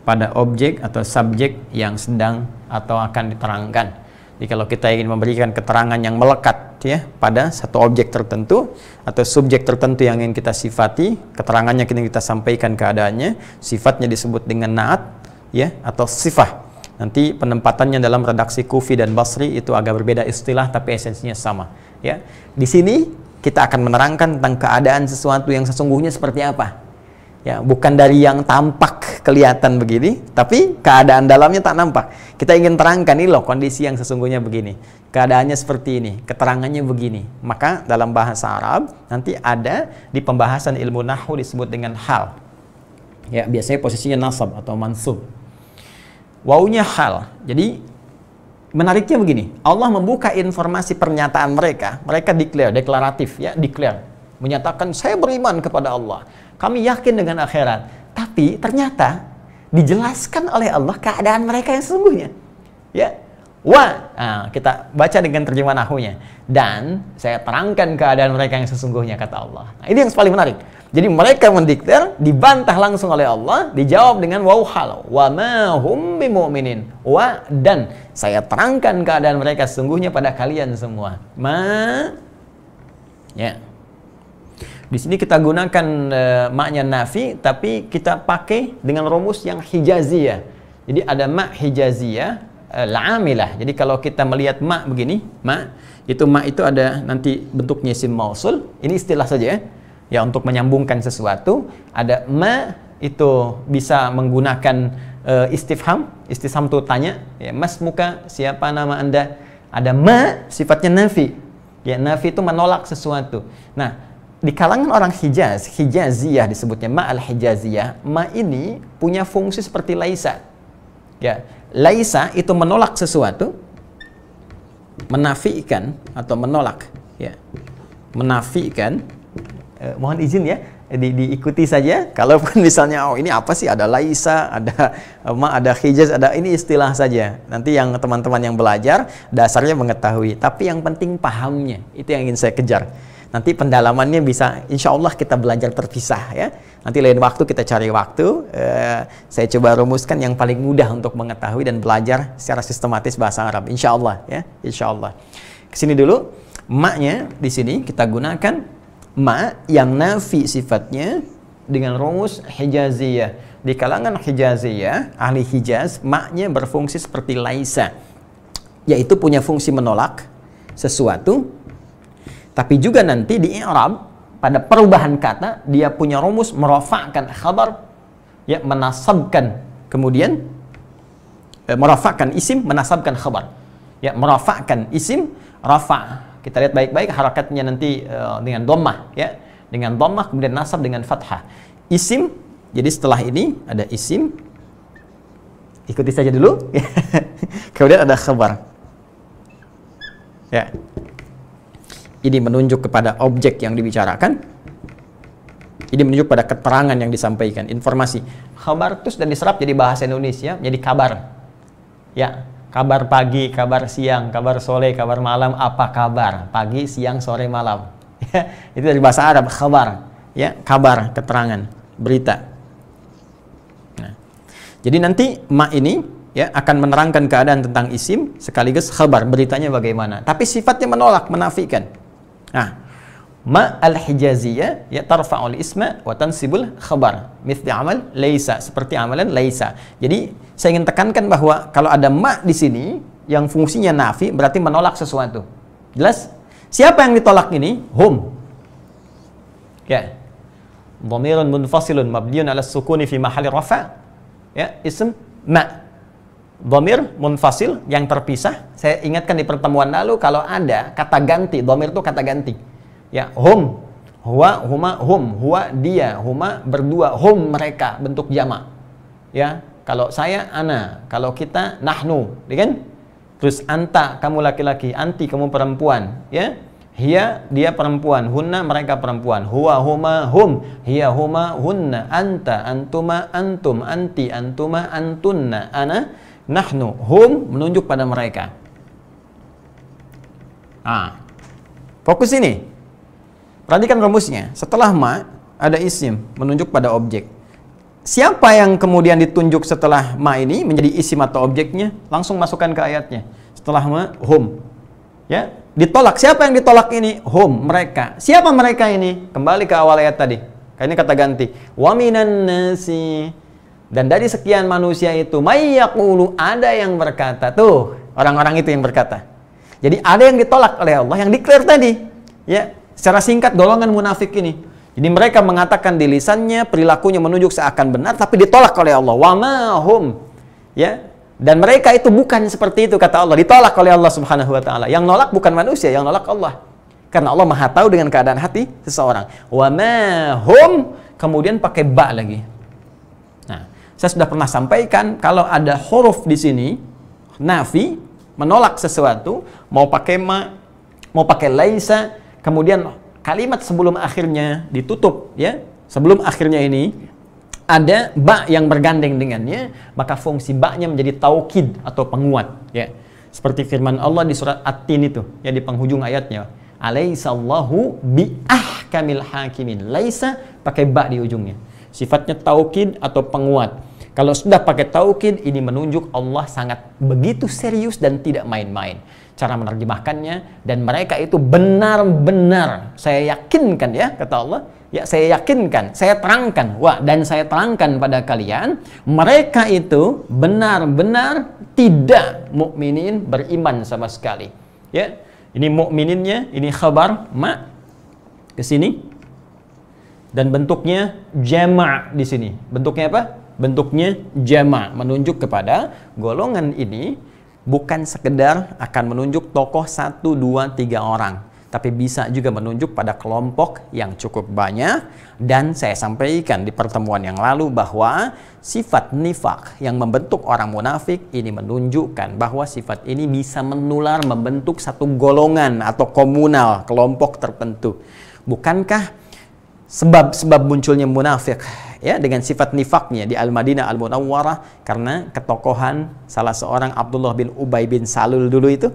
pada objek atau subjek yang sedang atau akan diterangkan. Jadi kalau kita ingin memberikan keterangan yang melekat, ya, pada satu objek tertentu atau subjek tertentu yang ingin kita sifati, keterangannya kita sampaikan keadaannya, sifatnya disebut dengan naat, ya, atau sifah. Nanti penempatannya dalam redaksi Kufi dan Basri itu agak berbeda istilah tapi esensinya sama, ya. Di sini kita akan menerangkan tentang keadaan sesuatu yang sesungguhnya seperti apa. Ya, bukan dari yang tampak kelihatan begini, tapi keadaan dalamnya tak nampak. Kita ingin terangkan ini loh kondisi yang sesungguhnya begini. Keadaannya seperti ini, keterangannya begini. Maka dalam bahasa Arab nanti ada di pembahasan ilmu nahwu disebut dengan hal. Ya, biasanya posisinya nasab atau mansub. Wawunya hal. Jadi menariknya begini, Allah membuka informasi pernyataan mereka deklaratif, ya, declare, menyatakan saya beriman kepada Allah, kami yakin dengan akhirat. Tapi ternyata dijelaskan oleh Allah keadaan mereka yang sesungguhnya, ya. Nah, kita baca dengan terjemahan nahwunya, dan saya terangkan keadaan mereka yang sesungguhnya, kata Allah. Nah, ini yang paling menarik. Jadi mereka mendeklar, dibantah langsung oleh Allah, dijawab dengan waw hal, wa ma hum bimu'minin, wa, dan saya terangkan keadaan mereka sesungguhnya pada kalian semua. Ya. Di sini kita gunakan maknya nafi, tapi kita pakai dengan rumus yang hijaziyah. Jadi ada mak hijaziyah, la'amilah. Jadi kalau kita melihat mak begini, mak itu ada nanti bentuknya isim mausul. Ini istilah saja, ya. Ya, untuk menyambungkan sesuatu. Ada ma itu bisa menggunakan istifham. Istifham itu tanya, ya, mas muka, siapa nama anda. Ada ma sifatnya nafi, Ya, nafi itu menolak sesuatu. Nah, di kalangan orang Hijaz, Hijaziyah disebutnya ma al-Hijaziyah, ma ini punya fungsi seperti laisa. Ya, laisa itu menolak sesuatu, menafikan atau menolak, ya. Menafikan. Mohon izin ya, diikuti saja. Kalaupun misalnya, oh ini apa sih? Ada laisa, ada ma, ada hijaz, ada ini istilah saja. Nanti yang teman-teman yang belajar dasarnya mengetahui. Tapi yang penting pahamnya, itu yang ingin saya kejar. Nanti pendalamannya bisa, insya Allah kita belajar terpisah ya. Nanti lain waktu kita cari waktu. Saya coba rumuskan yang paling mudah untuk mengetahui dan belajar secara sistematis bahasa Arab. Insya Allah ya, insya Allah. Kesini dulu, ma-nya di sini kita gunakan ma yang nafi sifatnya dengan rumus Hijaziyah. Di kalangan Hijaziyah, ahli Hijaz, ma-nya berfungsi seperti laisa, yaitu punya fungsi menolak sesuatu. Tapi juga nanti di i'rab pada perubahan kata dia punya rumus merafa'kan khabar, ya, menasabkan, kemudian merafa'kan isim, menasabkan khabar, ya, merafa'kan isim, rafa'. Kita lihat baik-baik harakatnya nanti dengan dhammah, ya, dengan dhammah, kemudian nasab dengan fathah. Isim, jadi setelah ini ada isim, ikuti saja dulu. Kemudian ada khabar, ya. Ini menunjuk kepada objek yang dibicarakan. Ini menunjuk pada keterangan yang disampaikan, informasi. Khabar terus dan diserap jadi bahasa Indonesia, jadi kabar. Ya, kabar pagi, kabar siang, kabar sore, kabar malam, apa kabar? Pagi, siang, sore, malam. Ya, itu dari bahasa Arab, khabar. Ya, kabar, keterangan, berita. Nah, jadi nanti ma ini ya akan menerangkan keadaan tentang isim sekaligus khabar, beritanya bagaimana. Tapi sifatnya menolak, menafikan. Nah, ma al-Hijaziyah ya tarfa'ul isma wa tansibul khabar mithli amal laisa, seperti amalan laisa. Jadi saya ingin tekankan bahwa kalau ada ma di sini yang fungsinya nafi berarti menolak sesuatu. Jelas? Siapa yang ditolak ini? Hum. Ya. Dhamirun munfasilun mabniun 'ala sukuni fi mahalli rafa'. Ya, ism ma. Dhamir munfasil yang terpisah. Saya ingatkan di pertemuan lalu kalau ada kata ganti, dhamir itu kata ganti. Ya, hum, huwa, huma, hum, huwa dia, huma berdua, hum mereka, bentuk jamak. Ya, kalau saya ana, kalau kita nahnu, ya kan? Terus anta kamu laki-laki, anti kamu perempuan, ya. Hiya dia perempuan, hunna mereka perempuan, huwa huma hum, hiya huma hunna, anta antuma antum, anti antuma antunna, ana nahnu, hum menunjuk pada mereka. Fokus ini. Perhatikan rumusnya. Setelah ma ada isim menunjuk pada objek. Siapa yang kemudian ditunjuk setelah ma ini menjadi isim atau objeknya? Langsung masukkan ke ayatnya. Setelah ma, hum. Ya, ditolak. Siapa yang ditolak ini? Hum, mereka. Siapa mereka ini? Kembali ke awal ayat tadi. Ini kata ganti. Wa minan nasi. Dan dari sekian manusia itu, may yaqulu, ada yang berkata. Tuh, orang-orang itu yang berkata. Jadi ada yang ditolak oleh Allah, yang declare tadi. Ya, secara singkat golongan munafik ini. Jadi mereka mengatakan di lisannya, perilakunya menunjuk seakan benar, tapi ditolak oleh Allah. Wa ma hum. Ya. Dan mereka itu bukan seperti itu, kata Allah. Ditolak oleh Allah Subhanahu wa taala. Yang nolak bukan manusia, yang nolak Allah. Karena Allah Maha tahu dengan keadaan hati seseorang. Wa ma hum, kemudian pakai ba lagi. Nah, saya sudah pernah sampaikan kalau ada huruf di sini nafi menolak sesuatu, mau pakai ma, mau pakai laisa, kemudian kalimat sebelum akhirnya ditutup, ya. Sebelum akhirnya ini ada ba yang bergandeng dengannya, maka fungsi ba-nya menjadi taukid atau penguat, ya. Seperti firman Allah di surat At-Tin itu, ya, di penghujung ayatnya. Alaisallahu bi ahkamil hakimin. Laisa pakai ba di ujungnya. Sifatnya taukid atau penguat. Kalau sudah pakai taukid, ini menunjuk Allah sangat begitu serius dan tidak main-main cara menerjemahkannya, dan mereka itu benar-benar, saya yakinkan, ya, kata Allah, ya, saya yakinkan, saya terangkan, dan saya terangkan pada kalian, mereka itu benar-benar tidak mukminin, beriman sama sekali. Ya, ini mukmininnya, ini khabar ma ke sini, dan bentuknya jama' di sini. Bentuknya apa? Bentuknya jama', menunjuk kepada golongan ini bukan sekedar akan menunjuk tokoh 1, 2, 3 orang, tapi bisa juga menunjuk pada kelompok yang cukup banyak. Dan saya sampaikan di pertemuan yang lalu bahwa sifat nifak yang membentuk orang munafik ini menunjukkan bahwa sifat ini bisa menular, membentuk satu golongan atau komunal, kelompok tertentu. Bukankah sebab munculnya munafik ya dengan sifat nifaknya di Al-Madinah Al-Munawwarah karena ketokohan salah seorang Abdullah bin Ubay bin Salul dulu itu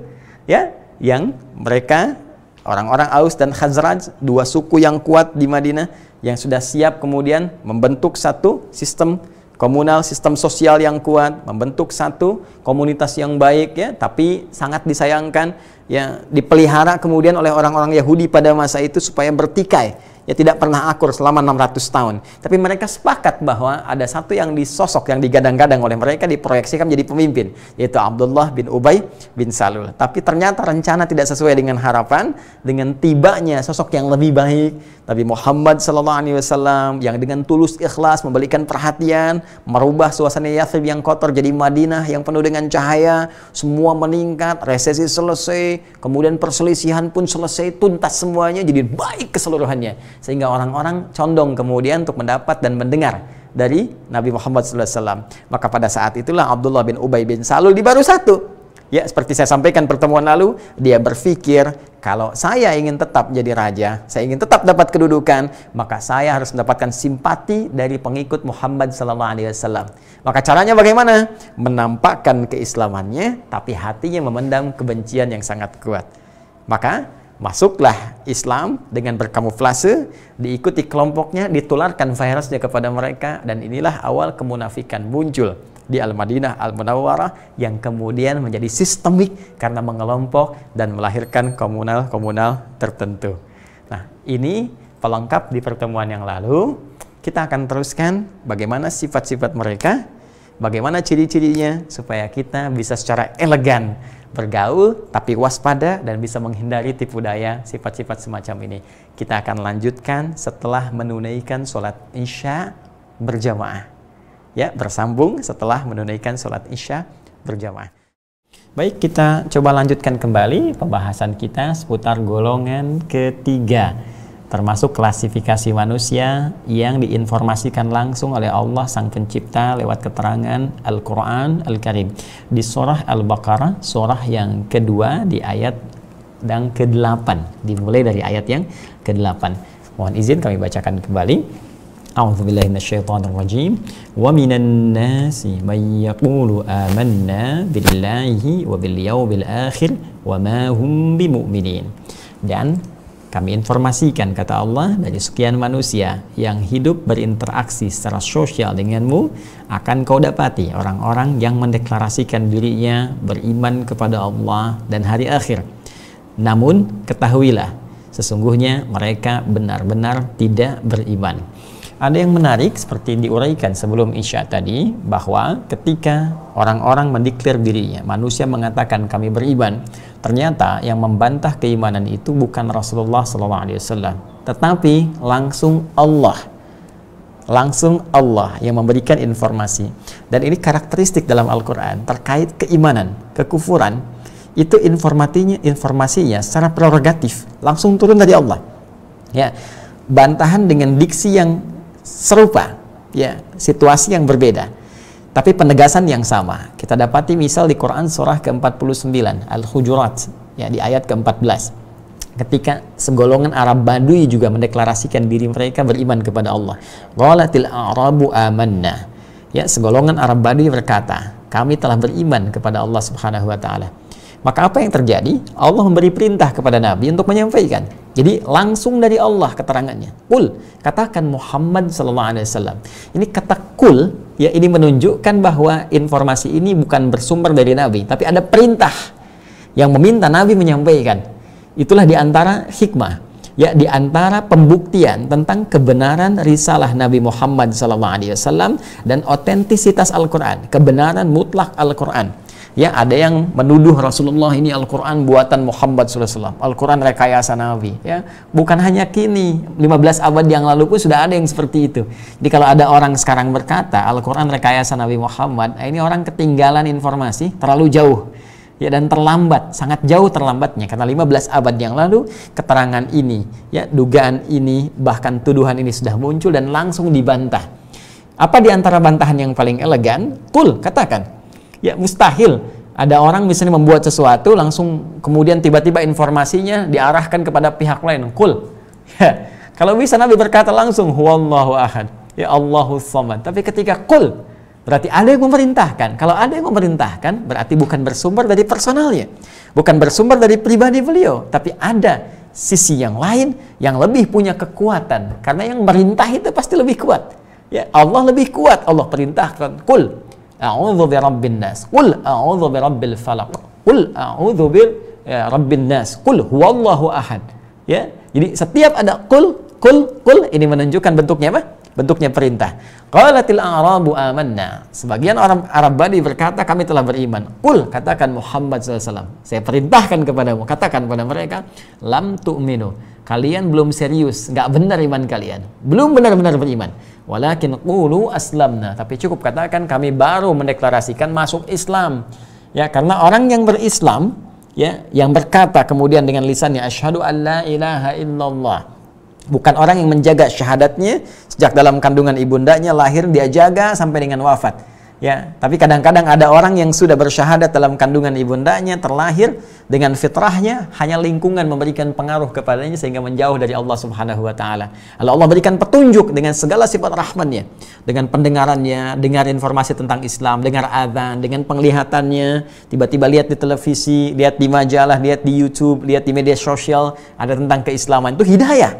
ya, yang mereka orang-orang Aus dan Khazraj, dua suku yang kuat di Madinah yang sudah siap kemudian membentuk satu sistem komunal, sistem sosial yang kuat, membentuk satu komunitas yang baik ya, tapi sangat disayangkan ya dipelihara kemudian oleh orang-orang Yahudi pada masa itu supaya bertikai. Ya tidak pernah akur selama 600 tahun. Tapi mereka sepakat bahwa ada satu yang disosok, yang digadang-gadang oleh mereka, diproyeksikan menjadi pemimpin, yaitu Abdullah bin Ubay bin Salul. Tapi ternyata rencana tidak sesuai dengan harapan. Dengan tibanya sosok yang lebih baik, Nabi Muhammad SAW, yang dengan tulus ikhlas memberikan perhatian, merubah suasana Yathrib yang kotor jadi Madinah yang penuh dengan cahaya, semua meningkat, resesi selesai, kemudian perselisihan pun selesai, tuntas semuanya, jadi baik keseluruhannya. Sehingga orang-orang condong kemudian untuk mendapat dan mendengar dari Nabi Muhammad SAW. Maka pada saat itulah Abdullah bin Ubay bin Salul di baru satu. Ya, seperti saya sampaikan pertemuan lalu, dia berpikir, kalau saya ingin tetap jadi raja, saya ingin tetap dapat kedudukan, maka saya harus mendapatkan simpati dari pengikut Muhammad SAW. Maka caranya bagaimana? Menampakkan keislamannya, tapi hatinya memendam kebencian yang sangat kuat. Maka masuklah Islam dengan berkamuflase, diikuti kelompoknya, ditularkan virusnya kepada mereka, dan inilah awal kemunafikan muncul di Al-Madinah Al-Munawwarah yang kemudian menjadi sistemik karena mengelompok dan melahirkan komunal-komunal tertentu. Nah, ini pelengkap di pertemuan yang lalu. Kita akan teruskan bagaimana sifat-sifat mereka, bagaimana ciri-cirinya supaya kita bisa secara elegan bergaul tapi waspada dan bisa menghindari tipu daya sifat-sifat semacam ini. Kita akan lanjutkan setelah menunaikan sholat Isya berjamaah. Ya, bersambung setelah menunaikan sholat Isya berjamaah. Baik, kita coba lanjutkan kembali pembahasan kita seputar golongan ketiga, termasuk klasifikasi manusia yang diinformasikan langsung oleh Allah Sang Pencipta lewat keterangan Al-Quran Al-Karim di surah Al-Baqarah, surah yang kedua di ayat yang ke-8, dimulai dari ayat yang ke-8. Mohon izin kami bacakan kembali. A'udzubillahi minasyaitonirrajim. Wa minan nasi may yaqulu amanna billahi wa bil yawmil akhir wa ma hum bimu'minin. Dan kami informasikan, kata Allah, dari sekian manusia yang hidup berinteraksi secara sosial denganmu, akan kau dapati orang-orang yang mendeklarasikan dirinya beriman kepada Allah dan hari akhir. Namun ketahuilah, sesungguhnya mereka benar-benar tidak beriman. Ada yang menarik seperti diuraikan sebelum Isya tadi, bahwa ketika orang-orang mendeklar dirinya, manusia mengatakan kami beriman, ternyata yang membantah keimanan itu bukan Rasulullah SAW, tetapi langsung Allah yang memberikan informasi. Dan ini karakteristik dalam Al-Quran terkait keimanan, kekufuran, itu informasinya secara prerogatif langsung turun dari Allah. Ya, bantahan dengan diksi yang serupa, ya, situasi yang berbeda, tapi penegasan yang sama. Kita dapati misal di Quran surah ke-49 Al-Hujurat, ya, di ayat ke-14, ketika segolongan Arab Badui juga mendeklarasikan diri mereka beriman kepada Allah. Qalatil a'rabu amanna, ya, segolongan Arab Badui berkata, kami telah beriman kepada Allah Subhanahu wa taala. Maka apa yang terjadi? Allah memberi perintah kepada Nabi untuk menyampaikan. Jadi langsung dari Allah keterangannya. Qul, katakan Muhammad SAW. Ini kata kul, ya, ini menunjukkan bahwa informasi ini bukan bersumber dari Nabi, tapi ada perintah yang meminta Nabi menyampaikan. Itulah diantara hikmah, ya, diantara pembuktian tentang kebenaran risalah Nabi Muhammad SAW dan otentisitas Al-Quran, kebenaran mutlak Al-Quran. Ya, ada yang menuduh Rasulullah ini Al-Quran buatan Muhammad SAW, Al-Quran rekayasa Nabi. Ya, bukan hanya kini, 15 abad yang lalu pun sudah ada yang seperti itu. Jadi kalau ada orang sekarang berkata Al-Quran rekayasa Nabi Muhammad, ini orang ketinggalan informasi, terlalu jauh. Ya, dan terlambat, sangat jauh terlambatnya karena 15 abad yang lalu keterangan ini, ya, dugaan ini, bahkan tuduhan ini sudah muncul dan langsung dibantah. Apa di antara bantahan yang paling elegan? Qul, katakan. Ya, mustahil ada orang misalnya membuat sesuatu langsung kemudian tiba-tiba informasinya diarahkan kepada pihak lain. Qul. Ya, kalau bisa Nabi berkata langsung huwallahu ahad, ya Allahus samad. Tapi ketika qul, berarti ada yang memerintahkan. Kalau ada yang memerintahkan, berarti bukan bersumber dari personalnya, bukan bersumber dari pribadi beliau, tapi ada sisi yang lain yang lebih punya kekuatan. Karena yang merintah itu pasti lebih kuat. Ya, Allah lebih kuat. Allah perintahkan, "Qul a'udzu birabbin nas, qul a'udzu birabbil falaq, qul a'udzu birabbin nas, qul huwallahu ahad." Ya, jadi setiap ada qul ini menunjukkan bentuknya apa? Bentuknya perintah. Qalatil a'rabu amanna. Sebagian orang Arab Bani berkata, kami telah beriman. Qul, katakan Muhammad SAW, saya perintahkan kepadamu, katakan kepada mereka, lam tu'minu. Kalian belum serius, nggak benar iman kalian. Belum benar-benar beriman. Walakin qulu aslamna. Tapi cukup katakan kami baru mendeklarasikan masuk Islam. Ya, karena orang yang berislam, ya, yang berkata kemudian dengan lisannya asyhadu an la ilaha illallah, bukan orang yang menjaga syahadatnya sejak dalam kandungan ibundanya, lahir dia jaga sampai dengan wafat. Ya, tapi kadang-kadang ada orang yang sudah bersyahadat dalam kandungan ibundanya, terlahir dengan fitrahnya, hanya lingkungan memberikan pengaruh kepadanya sehingga menjauh dari Allah Subhanahu wa taala. Lalu Allah berikan petunjuk dengan segala sifat rahman-Nya, dengan pendengarannya, dengar informasi tentang Islam, dengar azan, dengan penglihatannya, tiba-tiba lihat di televisi, lihat di majalah, lihat di YouTube, lihat di media sosial ada tentang keislaman. Itu hidayah.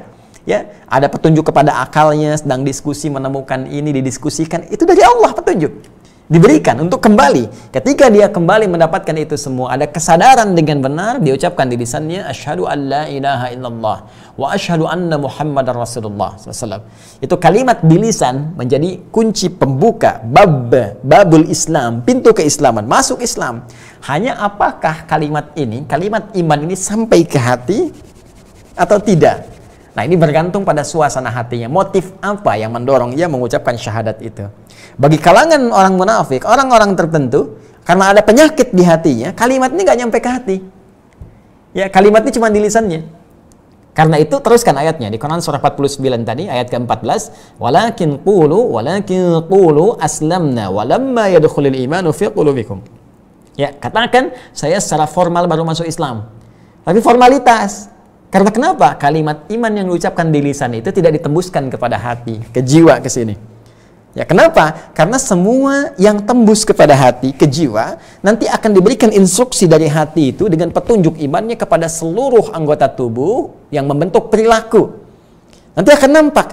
Ya, ada petunjuk kepada akalnya, sedang diskusi menemukan ini, didiskusikan, itu dari Allah petunjuk. Diberikan untuk kembali. Ketika dia kembali mendapatkan itu semua, ada kesadaran dengan benar, diucapkan di lisannya asyhadu an la ilaha illallah wa asyhadu anna Muhammadar Rasulullah SAW. Itu kalimat di lisan menjadi kunci pembuka babul Islam, pintu keislaman, masuk Islam. Hanya apakah kalimat ini, kalimat iman ini sampai ke hati atau tidak? Nah, ini bergantung pada suasana hatinya. Motif apa yang mendorong ia mengucapkan syahadat itu? Bagi kalangan orang munafik, orang-orang tertentu, karena ada penyakit di hatinya, kalimat ini nggak nyampe ke hati. Ya, kalimat ini cuma di lisannya. Karena itu teruskan ayatnya di Quran surah 49 tadi, ayat ke-14, walakin qulu aslamna walamma yadkhulul imanu fi qulubikum. Ya, katakan saya secara formal baru masuk Islam. Tapi formalitas. Karena kenapa? Kalimat iman yang diucapkan di lisan itu tidak ditembuskan kepada hati, ke jiwa, ke sini. Ya, kenapa? Karena semua yang tembus kepada hati, ke jiwa, nanti akan diberikan instruksi dari hati itu dengan petunjuk imannya kepada seluruh anggota tubuh yang membentuk perilaku. Nanti akan nampak.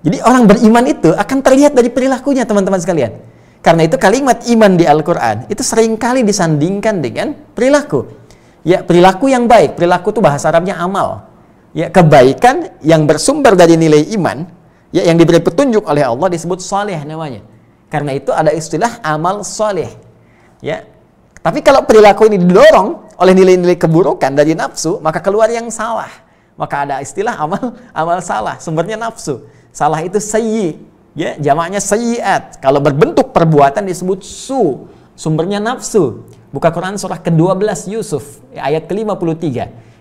Jadi orang beriman itu akan terlihat dari perilakunya, teman-teman sekalian. Karena itu kalimat iman di Al-Quran itu seringkali disandingkan dengan perilaku. Ya, perilaku yang baik, perilaku itu bahasa Arabnya amal. Ya, kebaikan yang bersumber dari nilai iman, ya, yang diberi petunjuk oleh Allah disebut saleh namanya. Karena itu ada istilah amal saleh. Ya. Tapi kalau perilaku ini didorong oleh nilai-nilai keburukan dari nafsu, maka keluar yang salah. Maka ada istilah amal salah, sumbernya nafsu. Salah itu sayyi, ya, jamaknya sayyiat. Kalau berbentuk perbuatan disebut su, sumbernya nafsu. Buka Quran surah ke-12 Yusuf, ayat ke-53.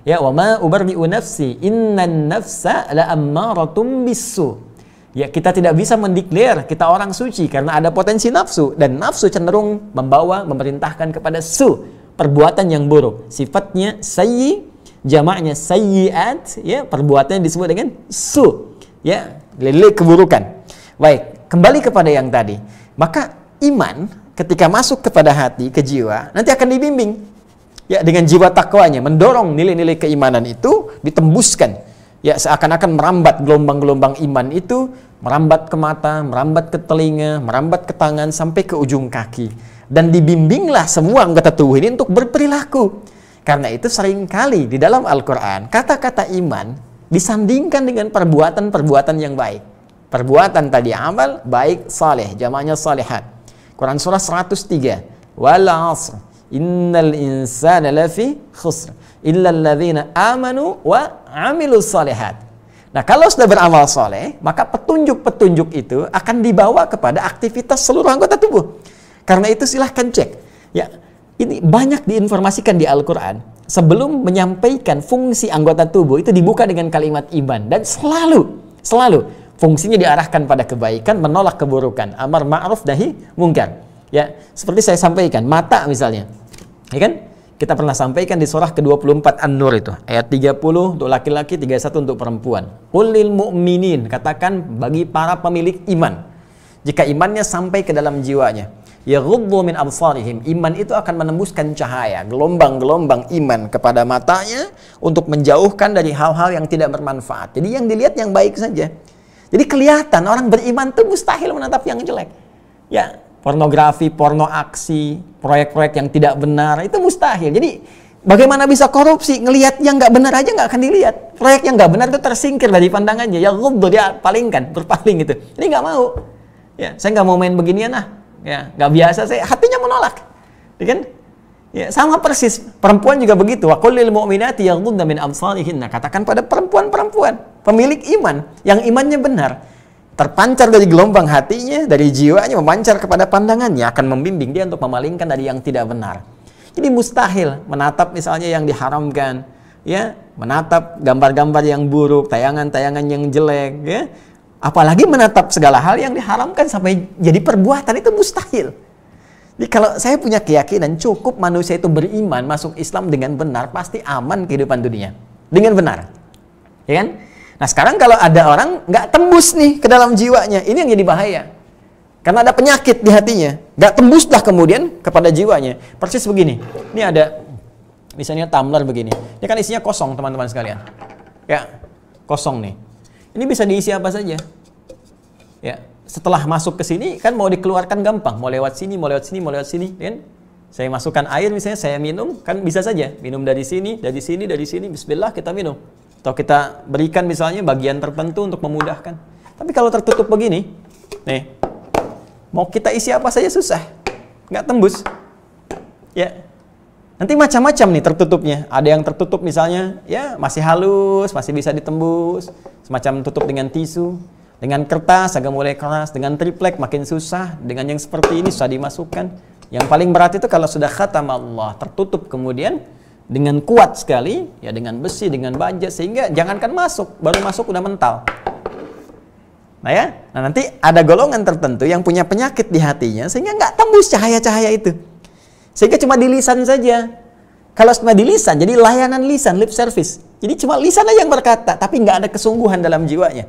Ya, wa ma ubarri'u nafsi innan nafsa la'ammaratum bisu. Ya, kita tidak bisa mendeklar kita orang suci karena ada potensi nafsu, dan nafsu cenderung memerintahkan kepada su, perbuatan yang buruk. Sifatnya sayyi, jamaknya sayyiat, ya, perbuatan yang disebut dengan su, ya, nilai keburukan. Baik, kembali kepada yang tadi. Maka iman ketika masuk kepada hati, ke jiwa, nanti akan dibimbing. Ya, dengan jiwa takwanya, mendorong nilai-nilai keimanan itu ditembuskan. Ya, seakan-akan merambat gelombang-gelombang iman itu, merambat ke mata, merambat ke telinga, merambat ke tangan, sampai ke ujung kaki. Dan dibimbinglah semua anggota tubuh ini untuk berperilaku. Karena itu seringkali di dalam Al-Quran, kata-kata iman disandingkan dengan perbuatan-perbuatan yang baik. Perbuatan tadi amal, baik, saleh, jamaknya salihat. Quran surah 103, wal 'asr innal insana lafi khusr illa alladzina amanu wa 'amilus shalihat. Nah, kalau sudah beramal soleh, maka petunjuk-petunjuk itu akan dibawa kepada aktivitas seluruh anggota tubuh. Karena itu silahkan cek. Ya, ini banyak diinformasikan di Al-Quran. Sebelum menyampaikan fungsi anggota tubuh itu dibuka dengan kalimat iman, dan selalu fungsinya diarahkan pada kebaikan, menolak keburukan, amar ma'ruf nahi mungkar. Ya, seperti saya sampaikan, mata misalnya, ya kan? Kita pernah sampaikan di surah ke-24 An-Nur itu, ayat 30 untuk laki-laki, 31 untuk perempuan. Qul lil mu'minin, katakan bagi para pemilik iman, jika imannya sampai ke dalam jiwanya, yaghuddu min absarihim, iman itu akan menembuskan cahaya, gelombang-gelombang iman kepada matanya untuk menjauhkan dari hal-hal yang tidak bermanfaat. Jadi yang dilihat yang baik saja. Jadi kelihatan orang beriman itu mustahil menatap yang jelek. Ya, pornografi, porno aksi, proyek-proyek yang tidak benar, itu mustahil. Jadi bagaimana bisa korupsi? Ngelihat yang nggak benar aja nggak akan dilihat. Proyek yang nggak benar itu tersingkir dari pandangannya. Yaghuddu, dia palingkan, berpaling itu. Jadi nggak mau. Ya, saya nggak mau main beginian ah. Ya, nggak biasa, saya hatinya menolak, ya kan? Ya, sama persis perempuan juga begitu. Wa qul lil mu'minati yaghdudna min absarihinna, katakan pada perempuan-perempuan pemilik iman yang imannya benar, terpancar dari gelombang hatinya, dari jiwanya, memancar kepada pandangannya, akan membimbing dia untuk memalingkan dari yang tidak benar. Jadi mustahil menatap misalnya yang diharamkan, ya, menatap gambar-gambar yang buruk, tayangan-tayangan yang jelek, ya. Apalagi menatap segala hal yang diharamkan sampai jadi perbuatan, itu mustahil. Jadi kalau saya punya keyakinan cukup manusia itu beriman, masuk Islam dengan benar, pasti aman kehidupan dunia. Dengan benar. Ya kan? Nah sekarang kalau ada orang nggak tembus nih ke dalam jiwanya, ini yang jadi bahaya. Karena ada penyakit di hatinya. Nggak tembuslah kemudian kepada jiwanya. Persis begini. Ini ada misalnya tumbler begini. Ini kan isinya kosong teman-teman sekalian. Ya, kosong nih. Ini bisa diisi apa saja. Ya, setelah masuk ke sini kan mau dikeluarkan gampang, mau lewat sini, mau lewat sini, mau lewat sini, kan? Saya masukkan air misalnya, saya minum, kan bisa saja minum dari sini, dari sini, dari sini, bismillah kita minum. Atau kita berikan misalnya bagian tertentu untuk memudahkan. Tapi kalau tertutup begini, nih, mau kita isi apa saja susah, nggak tembus. Ya. Nanti macam-macam nih tertutupnya. Ada yang tertutup misalnya, ya masih halus, masih bisa ditembus. Semacam tutup dengan tisu. Dengan kertas agak mulai keras. Dengan triplek makin susah. Dengan yang seperti ini susah dimasukkan. Yang paling berat itu kalau sudah khatam Allah. Tertutup kemudian dengan kuat sekali. Ya dengan besi, dengan baja. Sehingga jangankan masuk. Baru masuk udah mental. Nah ya, nah nanti ada golongan tertentu yang punya penyakit di hatinya. Sehingga nggak tembus cahaya-cahaya itu. Sehingga cuma di lisan saja. Kalau cuma di lisan, jadi layanan lisan, lip service. Jadi cuma lisan aja yang berkata, tapi nggak ada kesungguhan dalam jiwanya.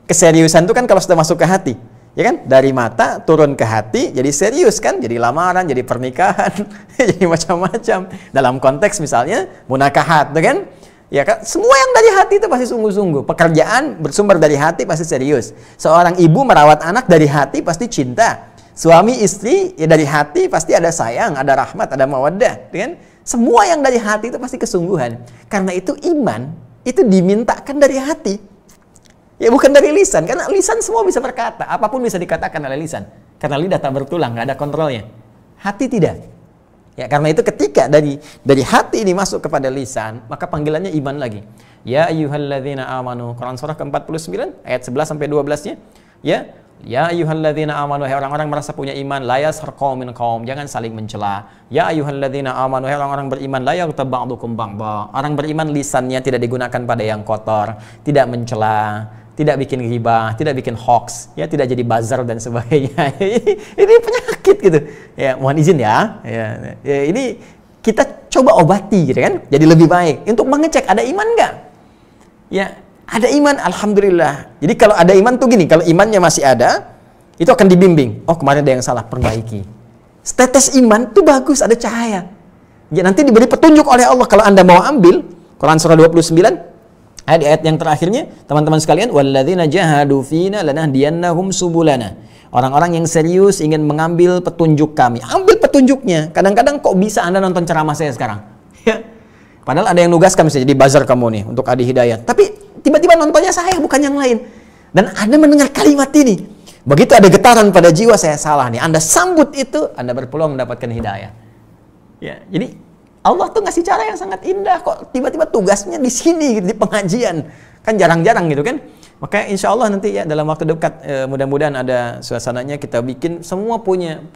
Keseriusan itu kan kalau sudah masuk ke hati. Ya kan? Dari mata turun ke hati, jadi serius kan? Jadi lamaran, jadi pernikahan, jadi macam-macam. Dalam konteks misalnya, munakahat, kan? Ya kan? Semua yang dari hati itu pasti sungguh-sungguh. Pekerjaan bersumber dari hati pasti serius. Seorang ibu merawat anak dari hati pasti cinta. Suami istri ya dari hati pasti ada sayang, ada rahmat, ada mawaddah, kan? Semua yang dari hati itu pasti kesungguhan. Karena itu iman itu dimintakan dari hati. Ya bukan dari lisan, karena lisan semua bisa berkata, apapun bisa dikatakan oleh lisan. Karena lidah tak bertulang, nggak ada kontrolnya. Hati tidak. Ya karena itu ketika dari hati ini masuk kepada lisan, maka panggilannya iman lagi. Ya ayyuhalladzina amanu, Quran surah ke-49 ayat 11 sampai 12-nya. Ya ayyuhalladzina amanu, hai orang-orang merasa punya iman, la yaskhar qaumin qaum, jangan saling mencela. Ya ayyuhalladzina amanu, hai orang-orang beriman, la yaghtab ba'dukum ba'dha. Orang beriman lisannya tidak digunakan pada yang kotor, tidak mencela, tidak bikin ghibah, tidak bikin hoax, ya tidak jadi buzzer dan sebagainya. Ini penyakit gitu. Ya, mohon izin ya. Ya, ini kita coba obati gitu kan. Jadi lebih baik untuk mengecek ada iman enggak? Ya, ada iman, alhamdulillah. Jadi kalau ada iman tuh gini, kalau imannya masih ada, itu akan dibimbing. Oh kemarin ada yang salah, perbaiki. Tetes iman tuh bagus, ada cahaya. Ya, nanti diberi petunjuk oleh Allah. Kalau Anda mau ambil, Quran surah 29, ayat yang terakhirnya, teman-teman sekalian, walladzina jahadu fina lanahdiyannahum subulana. Orang-orang yang serius ingin mengambil petunjuk kami. Ambil petunjuknya. Kadang-kadang kok bisa Anda nonton ceramah saya sekarang? Ya. Padahal ada yang nugaskan misalnya jadi buzzer kamu nih untuk Adi Hidayat. Tapi tiba-tiba nontonnya saya bukan yang lain. Dan Anda mendengar kalimat ini. Begitu ada getaran pada jiwa, saya salah nih. Anda sambut itu, Anda berpeluang mendapatkan hidayah. Ya, jadi Allah tuh ngasih cara yang sangat indah. Kok tiba-tiba tugasnya di sini, di pengajian. Kan jarang-jarang gitu kan. Makanya insya Allah nanti ya dalam waktu dekat mudah-mudahan ada suasananya kita bikin semua punya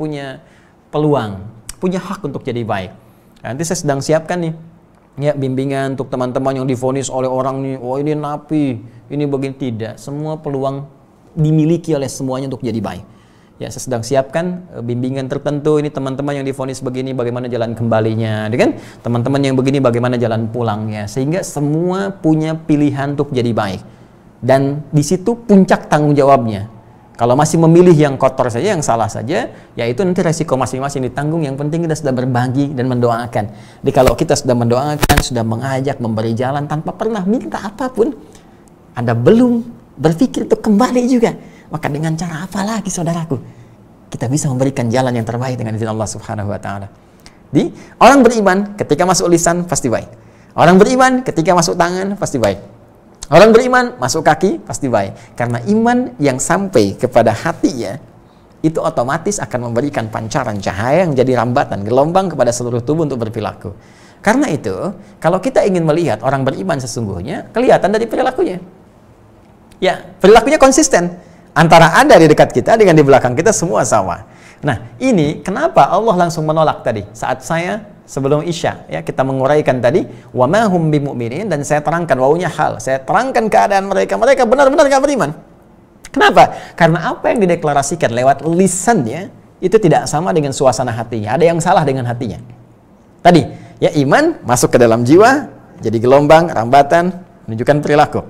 peluang punya hak untuk jadi baik. Nanti saya sedang siapkan nih, ya, bimbingan untuk teman-teman yang divonis oleh orang nih, oh ini napi, ini begini. Tidak, semua peluang dimiliki oleh semuanya untuk jadi baik. Ya, saya sedang siapkan bimbingan tertentu. Ini teman-teman yang divonis begini, bagaimana jalan kembalinya, kan? Teman-teman yang begini, bagaimana jalan pulangnya, sehingga semua punya pilihan untuk jadi baik. Dan di situ puncak tanggung jawabnya. Kalau masih memilih yang kotor saja, yang salah saja, ya itu nanti resiko masing-masing ditanggung. Yang penting kita sudah berbagi dan mendoakan. Jadi kalau kita sudah mendoakan, sudah mengajak, memberi jalan tanpa pernah minta apapun, Anda belum berpikir untuk kembali juga. Maka dengan cara apa lagi, saudaraku, kita bisa memberikan jalan yang terbaik dengan izin Allah Subhanahu wa Ta'ala. Di orang beriman ketika masuk lisan pasti baik. Orang beriman ketika masuk tangan pasti baik. Orang beriman masuk kaki pasti baik. Karena iman yang sampai kepada hatinya itu otomatis akan memberikan pancaran cahaya yang jadi rambatan, gelombang kepada seluruh tubuh untuk berperilaku. Karena itu, kalau kita ingin melihat orang beriman sesungguhnya, kelihatan dari perilakunya. Ya, perilakunya konsisten. Antara ada di dekat kita dengan di belakang kita semua sama. Nah, ini kenapa Allah langsung menolak tadi saat saya sebelum Isya, ya, kita menguraikan tadi wa ma hum bimu'minin, dan saya terangkan wawunya hal. Saya terangkan keadaan mereka benar-benar enggak beriman. Kenapa? Karena apa yang dideklarasikan lewat lisannya itu tidak sama dengan suasana hatinya. Ada yang salah dengan hatinya. Tadi, ya, iman masuk ke dalam jiwa, jadi gelombang, rambatan, menunjukkan perilaku.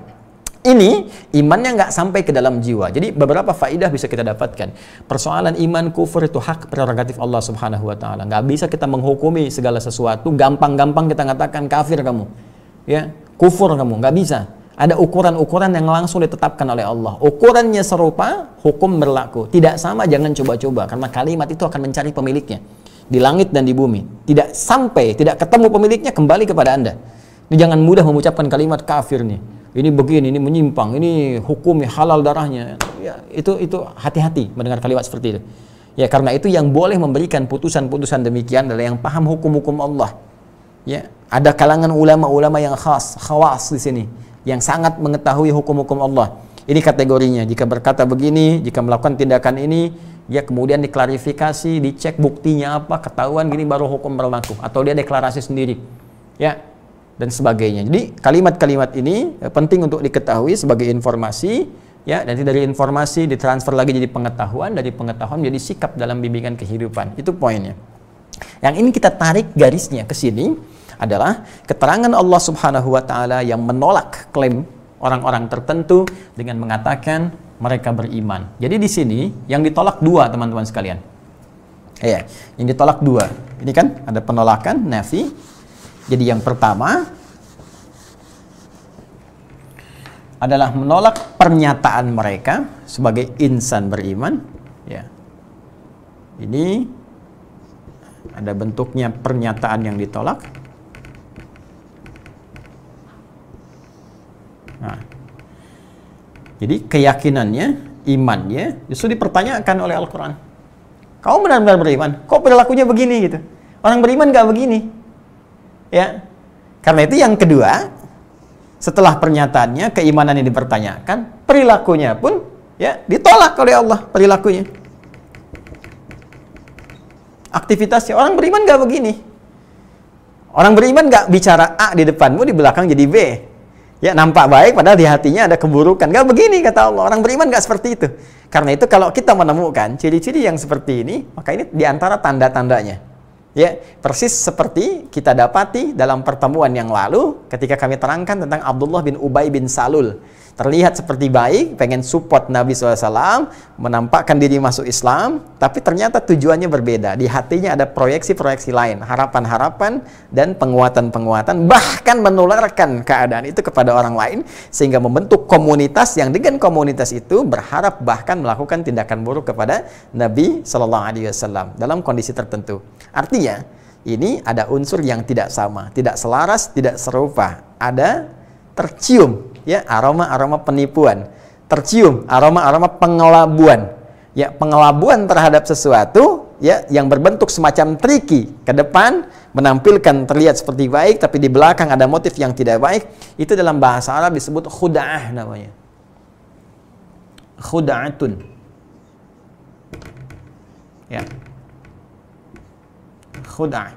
Ini imannya nggak sampai ke dalam jiwa. Jadi beberapa faidah bisa kita dapatkan. Persoalan iman kufur itu hak prerogatif Allah Subhanahu wa Ta'ala. Nggak bisa kita menghukumi segala sesuatu gampang-gampang kita katakan kafir kamu, ya, kufur kamu, nggak bisa. Ada ukuran-ukuran yang langsung ditetapkan oleh Allah. Ukurannya serupa, hukum berlaku. Tidak sama, jangan coba-coba, karena kalimat itu akan mencari pemiliknya di langit dan di bumi. Tidak sampai, tidak ketemu pemiliknya, kembali kepada Anda. Ini jangan mudah mengucapkan kalimat kafir nih. Ini begini, ini menyimpang, ini hukumnya halal darahnya. Ya, itu hati-hati mendengar kalimat seperti itu. Ya, karena itu yang boleh memberikan putusan-putusan demikian adalah yang paham hukum-hukum Allah. Ya, ada kalangan ulama-ulama yang khawas di sini, yang sangat mengetahui hukum-hukum Allah. Ini kategorinya. Jika berkata begini, jika melakukan tindakan ini, ya kemudian diklarifikasi, dicek buktinya apa, ketahuan gini baru hukum berlaku, atau dia deklarasi sendiri. Ya, dan sebagainya. Jadi kalimat-kalimat ini penting untuk diketahui sebagai informasi, ya, nanti dari informasi ditransfer lagi jadi pengetahuan, dari pengetahuan jadi sikap dalam bimbingan kehidupan. Itu poinnya. Yang ini kita tarik garisnya ke sini adalah keterangan Allah Subhanahu wa Ta'ala yang menolak klaim orang-orang tertentu dengan mengatakan mereka beriman. Jadi di sini yang ditolak dua, teman-teman sekalian. Ya, yang ditolak dua. Ini kan ada penolakan, nafi. Jadi yang pertama adalah menolak pernyataan mereka sebagai insan beriman. Ya. Ini ada bentuknya pernyataan yang ditolak. Nah, jadi keyakinannya, imannya justru dipertanyakan oleh Al-Quran. Kau benar-benar beriman? Kok perilakunya begini gitu? Orang beriman gak begini. Ya, karena itu yang kedua, setelah pernyataannya, keimanannya dipertanyakan, perilakunya pun ya ditolak oleh Allah, perilakunya, aktivitasnya. Orang beriman gak begini. Orang beriman gak bicara A di depanmu, di belakang jadi B. Ya, nampak baik padahal di hatinya ada keburukan. Gak begini kata Allah. Orang beriman gak seperti itu. Karena itu kalau kita menemukan ciri-ciri yang seperti ini, maka ini diantara tanda-tandanya. Ya, persis seperti kita dapati dalam pertemuan yang lalu ketika kami terangkan tentang Abdullah bin Ubay bin Salul. Terlihat seperti baik, pengen support Nabi SAW, menampakkan diri masuk Islam, tapi ternyata tujuannya berbeda. Di hatinya ada proyeksi-proyeksi lain, harapan-harapan dan penguatan-penguatan, bahkan menularkan keadaan itu kepada orang lain, sehingga membentuk komunitas yang dengan komunitas itu berharap bahkan melakukan tindakan buruk kepada Nabi SAW dalam kondisi tertentu. Artinya, ini ada unsur yang tidak sama, tidak selaras, tidak serupa. Ada tercium, ya, aroma-aroma penipuan, tercium aroma-aroma pengelabuan, ya, pengelabuan terhadap sesuatu, ya, yang berbentuk semacam triki ke depan, menampilkan terlihat seperti baik, tapi di belakang ada motif yang tidak baik. Itu dalam bahasa Arab disebut khuda'ah namanya. Khuda'atun. Ya. Khuda'a.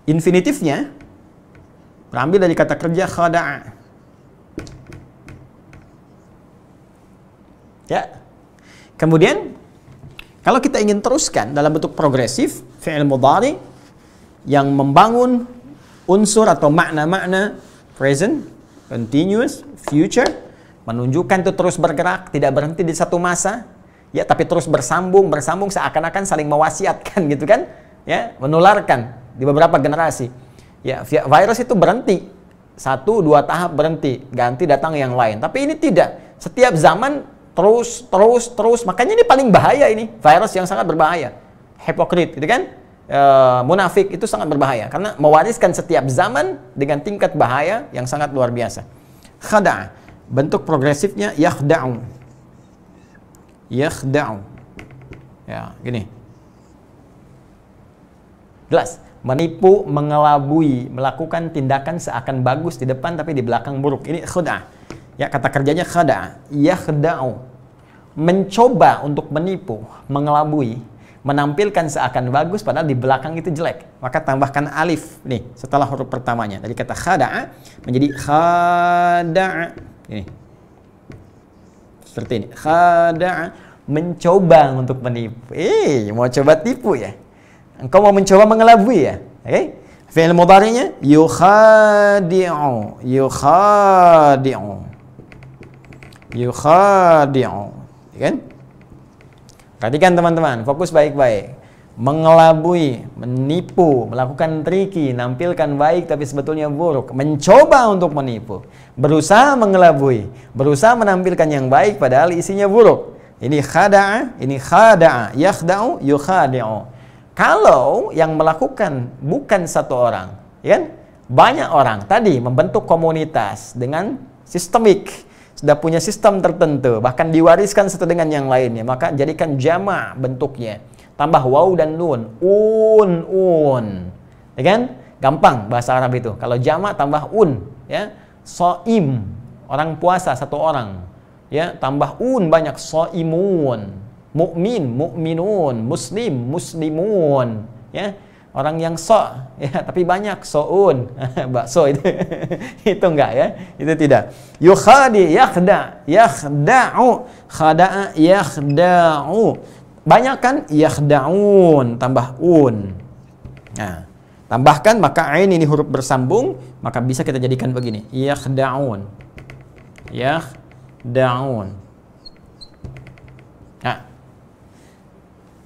Infinitifnya terambil dari kata kerja khada'a. Ya. Kemudian kalau kita ingin teruskan dalam bentuk progresif, fi'il mudhari yang membangun unsur atau makna-makna present, continuous, future, menunjukkan itu terus bergerak, tidak berhenti di satu masa, ya, tapi terus bersambung seakan-akan saling mewasiatkan gitu kan, ya, menularkan di beberapa generasi. Ya, virus itu berhenti, 1-2 tahap berhenti, ganti datang yang lain. Tapi ini tidak, setiap zaman terus, makanya ini paling bahaya ini, virus yang sangat berbahaya, hipokrit, gitu kan, munafik itu sangat berbahaya karena mewariskan setiap zaman dengan tingkat bahaya yang sangat luar biasa. Khada'a, bentuk progresifnya yakhda'u. Ya, gini. Jelas, menipu, mengelabui, melakukan tindakan seakan bagus di depan tapi di belakang buruk. Ini khada'a. Ya, kata kerjanya khada'a, yakhda'u. Mencoba untuk menipu, mengelabui, menampilkan seakan bagus padahal di belakang itu jelek. Maka tambahkan alif nih setelah huruf pertamanya. Dari kata khada'a menjadi khada'a. Ini. Seperti ini. Khada'a, mencoba untuk menipu. Mau coba tipu ya? Engkau mau mencoba mengelabui ya? Oke? Fi'il mudhari'nya yukhadi'u. Kan? Perhatikan teman-teman, fokus baik-baik. Mengelabui, menipu, melakukan triki, nampilkan baik tapi sebetulnya buruk. Mencoba untuk menipu, berusaha mengelabui, berusaha menampilkan yang baik padahal isinya buruk. Ini khada'a, ini khada'a, yakhda'u, yukhadi'u. Kalau yang melakukan bukan satu orang, ya kan? Banyak orang tadi membentuk komunitas dengan sistemik, sudah punya sistem tertentu, bahkan diwariskan satu dengan yang lainnya, maka jadikan jama' bentuknya. Tambah waw dan nun, ya kan? Gampang bahasa Arab itu. Kalau jama' tambah ya. So'im, orang puasa satu orang, ya. Tambah banyak, so'imun, mukmin, mukminun, muslim, muslimun, ya. Orang yang ya, tapi banyak so'un, bakso itu, itu enggak ya, itu tidak. Yukhadi, yakhda'u, khada'a, yakhda'u. Banyak kan, yakhda'un, tambah Nah, tambahkan, maka ain ini huruf bersambung, maka bisa kita jadikan begini, yakhda'un. Nah,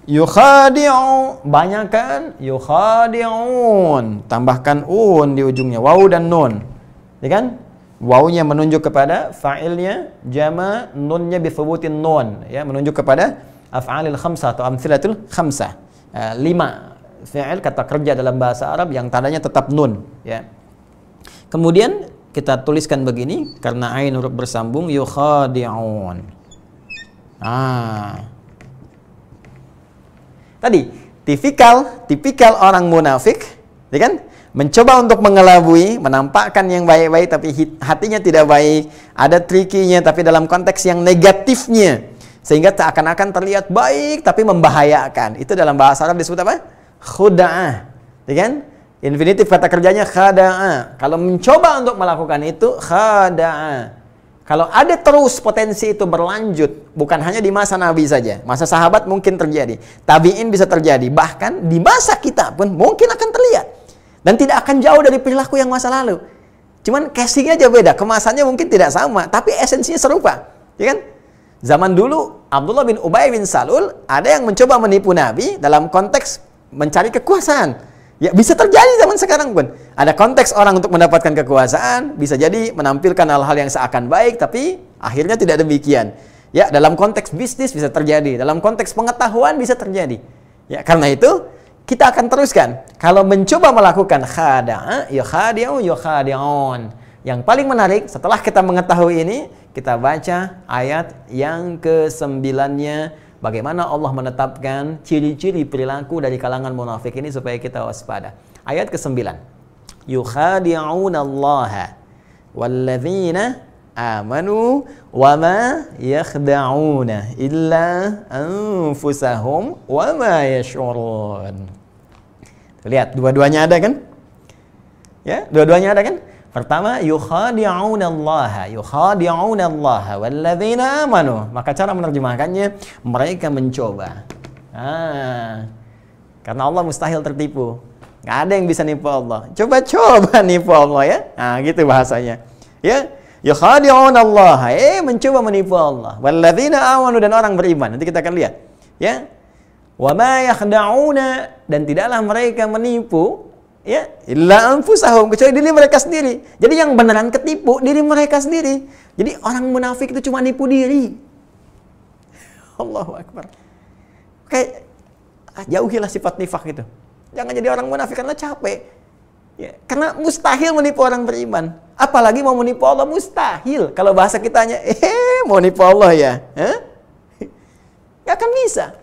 yukhadi'u, banyak kan, yukhadi'un, tambahkan di ujungnya, waw dan nun, ya kan? Wawnya menunjuk kepada fa'ilnya, jama, nunnya bithubutin nun, ya, menunjuk kepada af'alil khamsah atau amthilatul khamsah. 5 fi'il kata kerja dalam bahasa Arab yang tandanya tetap nun, ya. Kemudian kita tuliskan begini karena ain huruf bersambung, yukhadi'un. Tadi tipikal orang munafik, ya kan? Mencoba untuk mengelabui, menampakkan yang baik-baik tapi hatinya tidak baik. Ada trikinya tapi dalam konteks yang negatifnya, sehingga seakan-akan terlihat baik tapi membahayakan. Itu dalam bahasa Arab disebut apa? Khuda'ah, ya kan? Infinitif kata kerjanya khada'a. Kalau mencoba untuk melakukan itu, khada'a. Kalau ada terus potensi itu berlanjut, bukan hanya di masa Nabi saja, masa sahabat mungkin terjadi, tabi'in bisa terjadi, bahkan di masa kita pun mungkin akan terlihat. Dan tidak akan jauh dari perilaku yang masa lalu. Cuman casingnya aja beda, kemasannya mungkin tidak sama, tapi esensinya serupa, ya kan? Zaman dulu, Abdullah bin Ubay bin Salul ada yang mencoba menipu Nabi dalam konteks mencari kekuasaan. Ya, bisa terjadi zaman sekarang pun. Ada konteks orang untuk mendapatkan kekuasaan, bisa jadi menampilkan hal-hal yang seakan baik, tapi akhirnya tidak demikian. Ya, dalam konteks bisnis bisa terjadi, dalam konteks pengetahuan bisa terjadi. Ya, karena itu kita akan teruskan. Kalau mencoba melakukan khada'a, yukhadi'u, yukhadi'un. Yang paling menarik, setelah kita mengetahui ini, kita baca ayat yang ke-9-nya. Bagaimana Allah menetapkan ciri-ciri perilaku dari kalangan munafik ini supaya kita waspada. Ayat ke-9. Yukhadi'una Allaha walladzina amanu wa ma yakhda'una illa anfusahum wa ma yash'urun. Lihat, dua-duanya ada kan? Ya, dua-duanya ada kan? Pertama, yukhadi'unallaha walladzina amanu. Maka cara menerjemahkannya, mereka mencoba. Karena Allah mustahil tertipu. Nggak ada yang bisa nipu Allah. Coba-coba nipu Allah ya. Nah, gitu bahasanya. Ya, yukhadi'unallaha, mencoba menipu Allah. Walladzina amanu, dan orang beriman. Nanti kita akan lihat. Ya. Wa ma yakhda'una, dan tidaklah mereka menipu ya illa anfusahum, kecuali diri mereka sendiri. Jadi yang beneran ketipu diri mereka sendiri. Jadi orang munafik itu cuma nipu diri. Allahu Akbar. Oke, jauhilah sifat nifak itu. Jangan jadi orang munafik karena capek. Ya, karena mustahil menipu orang beriman. Apalagi mau menipu Allah, mustahil. Kalau bahasa kitanya, mau nipu Allah ya? Nggak akan bisa.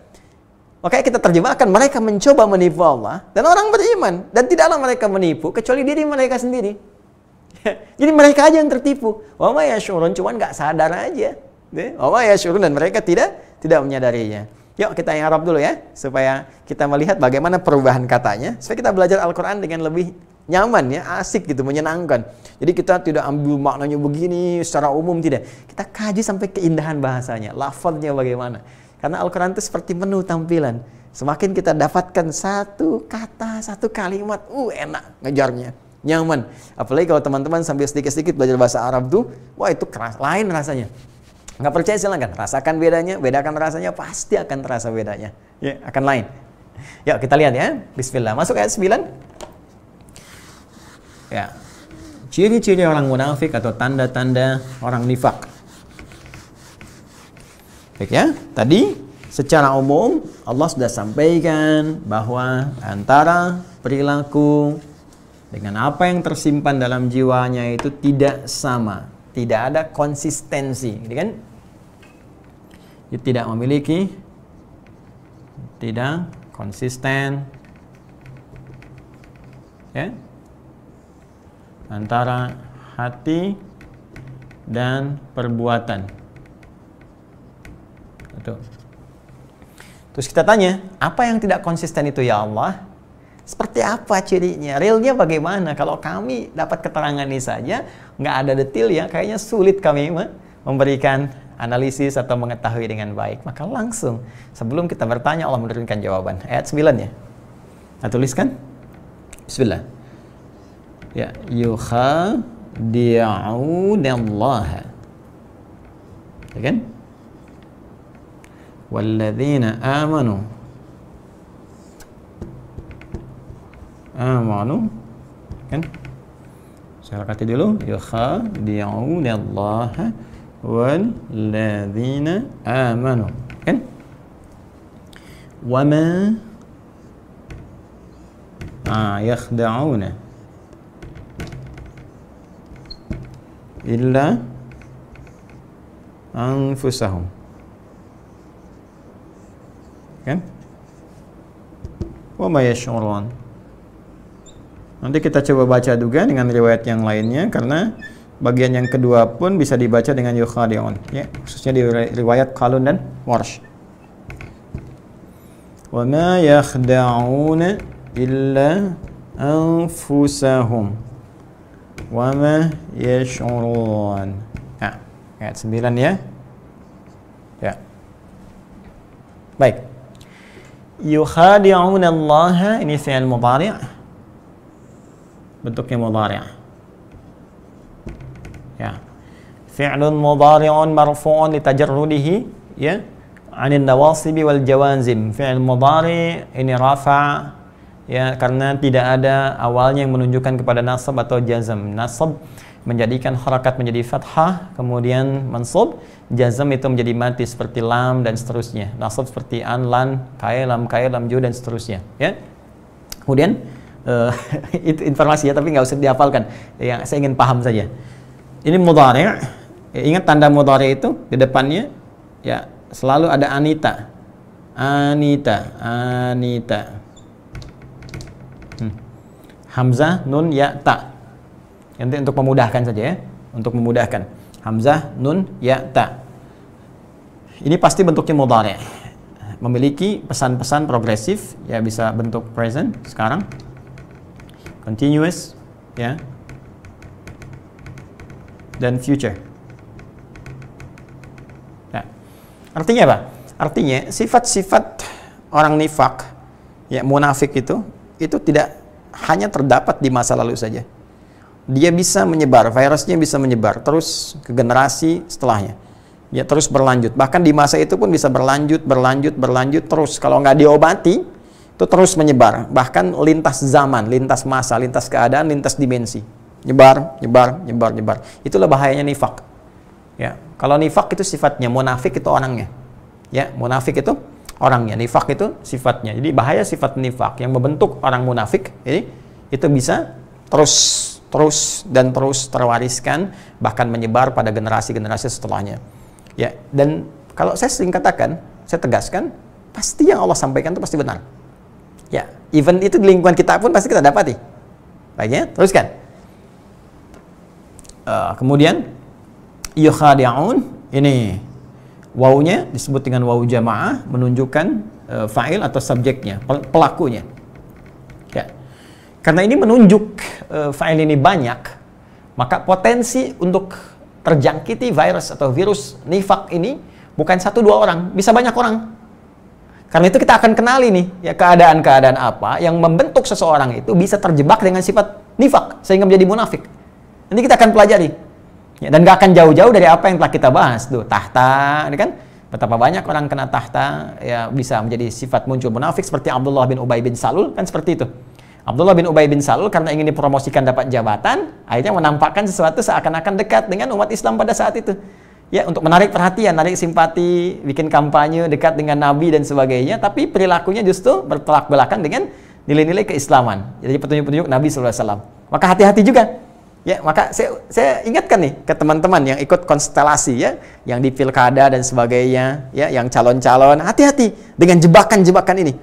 Makanya kita terjemahkan, mereka mencoba menipu Allah dan orang beriman. Dan tidaklah mereka menipu, kecuali diri mereka sendiri. Jadi mereka aja yang tertipu. Wa ma yash'urun, cuman nggak sadar aja. Wa ma yash'urun, dan mereka tidak menyadarinya. Yuk kita yang Arab dulu ya, supaya kita melihat bagaimana perubahan katanya, supaya kita belajar Al-Quran dengan lebih nyaman ya, asik gitu, menyenangkan. Jadi kita tidak ambil maknanya begini secara umum, tidak. Kita kaji sampai keindahan bahasanya, lafadznya bagaimana. Karena Al-Quran itu seperti menu tampilan. Semakin kita dapatkan satu kata, satu kalimat, enak ngejarnya, nyaman. Apalagi kalau teman-teman sambil sedikit-sedikit belajar bahasa Arab tuh, wah itu keras, lain rasanya. Nggak percaya silakan, rasakan bedanya, bedakan rasanya, pasti akan terasa bedanya. Ya, akan lain. Yuk kita lihat ya. Bismillah. Masuk ayat 9. Ya. Ciri-ciri orang munafik atau tanda-tanda orang nifak. Baik ya. Tadi secara umum Allah sudah sampaikan bahwa antara perilaku dengan apa yang tersimpan dalam jiwanya itu tidak sama. Tidak ada konsistensi, gitu kan? Dia tidak memiliki, tidak konsisten, ya, antara hati dan perbuatan. Betul. Terus kita tanya, apa yang tidak konsisten itu ya Allah? Seperti apa cirinya? Realnya bagaimana? Kalau kami dapat keterangan ini saja, nggak ada detail ya, kayaknya sulit kami memberikan analisis atau mengetahui dengan baik. Maka langsung, sebelum kita bertanya, Allah menurunkan jawaban. Ayat 9 ya. Nah, tuliskan. Bismillah. Ya, yukhadi'unallaha. Ya kan? Walladzina amanu kan? Saya kata dulu, yukhadi'unallaha walladzina amanu, kan? Wama yakhda'una illa anfusahum, kan? Wama yash'urun. Nanti kita coba baca juga dengan riwayat yang lainnya, karena bagian yang kedua pun bisa dibaca dengan yukhadi'un, ya, khususnya di riwayat Qalun dan Warsh. Wa ma yakhda'una illa anfusahum wa ma yash'urun. Nah, ayat 9 ya. Ya. Baik. Yukhadi'una Allah, ini fi'il mudhari'. Bentuknya mudhari'. Ya. Fi'lun mudhari'un marfu'un litajarrudihi ya 'anil nawasibi wal jawazim. Fi'il mudhari' ini rafa' ya, karena tidak ada awalnya yang menunjukkan kepada nasab atau jazm. Nasab menjadikan harakat menjadi fathah, kemudian mansub, jazm itu menjadi mati seperti lam dan seterusnya. Nasab seperti an, lan, kai, lam, ju dan seterusnya, ya. Kemudian itu informasi ya, tapi nggak usah dihafalkan. Yang saya ingin paham saja. Ini mudhari'. Ingat tanda mudhari' itu di depannya ya selalu ada anita. Anita. Hamzah, nun, ya, ta. Nanti untuk memudahkan saja ya. Untuk memudahkan. hamzah, nun, ya, ta. Ini pasti bentuknya mudhari'. Memiliki pesan-pesan progresif, ya bisa bentuk present sekarang, continuous, ya, dan future. Nah, artinya apa? Artinya sifat-sifat orang nifak, ya munafik itu tidak hanya terdapat di masa lalu saja. Dia bisa menyebar, virusnya bisa menyebar terus ke generasi setelahnya. Ya terus berlanjut. Bahkan di masa itu pun bisa berlanjut terus. Kalau nggak diobati, itu terus menyebar. Bahkan lintas zaman, lintas masa, lintas keadaan, lintas dimensi. Nyebar. Itulah bahayanya nifak. Ya, kalau nifak itu sifatnya, munafik itu orangnya. Ya, munafik itu orangnya, nifak itu sifatnya. Jadi bahaya sifat nifak yang membentuk orang munafik, itu bisa terus terwariskan, bahkan menyebar pada generasi-generasi setelahnya. Ya, dan kalau saya sering katakan, saya tegaskan, pasti yang Allah sampaikan itu pasti benar. Ya, even itu di lingkungan kita pun pasti kita dapati. Baiknya, teruskan. Kemudian yukhadi'un, ini wawunya disebut dengan wawu jamaah, menunjukkan fa'il atau subjeknya, pelakunya. Ya. Karena ini menunjuk fa'il ini banyak, maka potensi untuk terjangkiti virus atau virus nifak ini bukan 1-2 orang, bisa banyak orang. Karena itu kita akan kenali nih, ya keadaan-keadaan apa yang membentuk seseorang itu bisa terjebak dengan sifat nifak sehingga menjadi munafik. Nanti kita akan pelajari. Ya, dan gak akan jauh-jauh dari apa yang telah kita bahas tuh, tahta, ini kan betapa banyak orang kena tahta ya bisa menjadi sifat muncul munafik seperti Abdullah bin Ubay bin Salul kan seperti itu. Abdullah bin Ubay bin Salul karena ingin dipromosikan dapat jabatan, akhirnya menampakkan sesuatu seakan-akan dekat dengan umat Islam pada saat itu. Ya, untuk menarik perhatian, menarik simpati, bikin kampanye dekat dengan Nabi dan sebagainya, tapi perilakunya justru bertolak belakang dengan nilai-nilai keislaman. Jadi petunjuk-petunjuk Nabi SAW. Maka hati-hati juga. Ya, maka saya ingatkan nih ke teman-teman yang ikut konstelasi ya, yang di pilkada dan sebagainya, ya, yang calon-calon, hati-hati dengan jebakan-jebakan ini.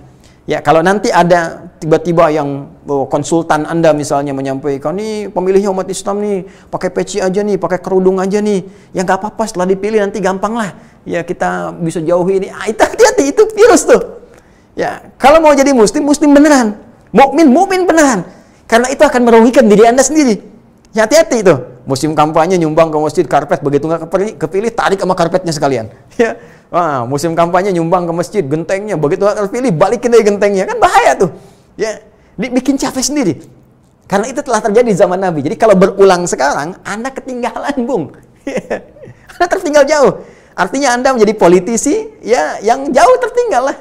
Ya, kalau nanti ada tiba-tiba yang konsultan Anda misalnya menyampaikan, nih pemilihnya umat Islam nih, pakai peci aja nih, pakai kerudung aja nih, ya nggak apa-apa setelah dipilih nanti gampang lah, ya kita bisa jauhi ini. Itu hati-hati, itu virus tuh. Ya, kalau mau jadi muslim beneran, mukmin beneran, karena itu akan merugikan diri Anda sendiri. Ya, hati-hati itu. Musim kampanye nyumbang ke masjid karpet, begitu nggak kepilih tarik sama karpetnya sekalian. Ya. Wah, musim kampanye nyumbang ke masjid, gentengnya begitu terpilih balikin dari gentengnya, kan bahaya tuh. Ya, bikin capek sendiri. Karena itu telah terjadi di zaman Nabi. Jadi kalau berulang sekarang, Anda ketinggalan, Bung. Anda tertinggal jauh. Artinya Anda menjadi politisi ya yang jauh tertinggal lah.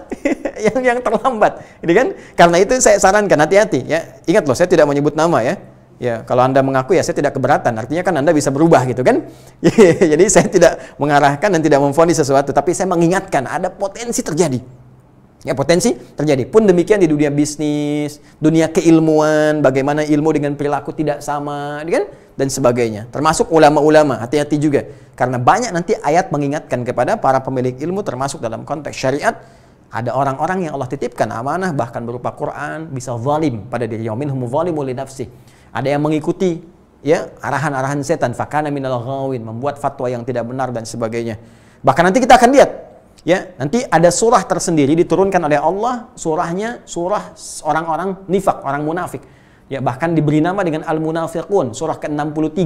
yang terlambat. Ini kan karena itu saya sarankan hati-hati ya. Ingat loh, saya tidak menyebut nama ya. Ya, kalau Anda mengaku ya saya tidak keberatan. Artinya kan Anda bisa berubah gitu kan. Jadi saya tidak mengarahkan dan tidak memvonis sesuatu, tapi saya mengingatkan ada potensi terjadi. Ya, potensi terjadi. Pun demikian di dunia bisnis, dunia keilmuan, bagaimana ilmu dengan perilaku tidak sama, kan? Dan sebagainya. Termasuk ulama-ulama, hati-hati juga. Karena banyak nanti ayat mengingatkan kepada para pemilik ilmu termasuk dalam konteks syariat. Ada orang-orang yang Allah titipkan amanah bahkan berupa Quran bisa zalim pada dirinya. Minhum zalimun li nafsihi. Ada yang mengikuti ya arahan-arahan setan, fakana minal ghawin, membuat fatwa yang tidak benar dan sebagainya. Bahkan nanti kita akan lihat ya, nanti ada surah tersendiri diturunkan oleh Allah, surahnya surah orang-orang nifak, orang munafik. Ya, bahkan diberi nama dengan Al-Munafiqun, surah ke-63.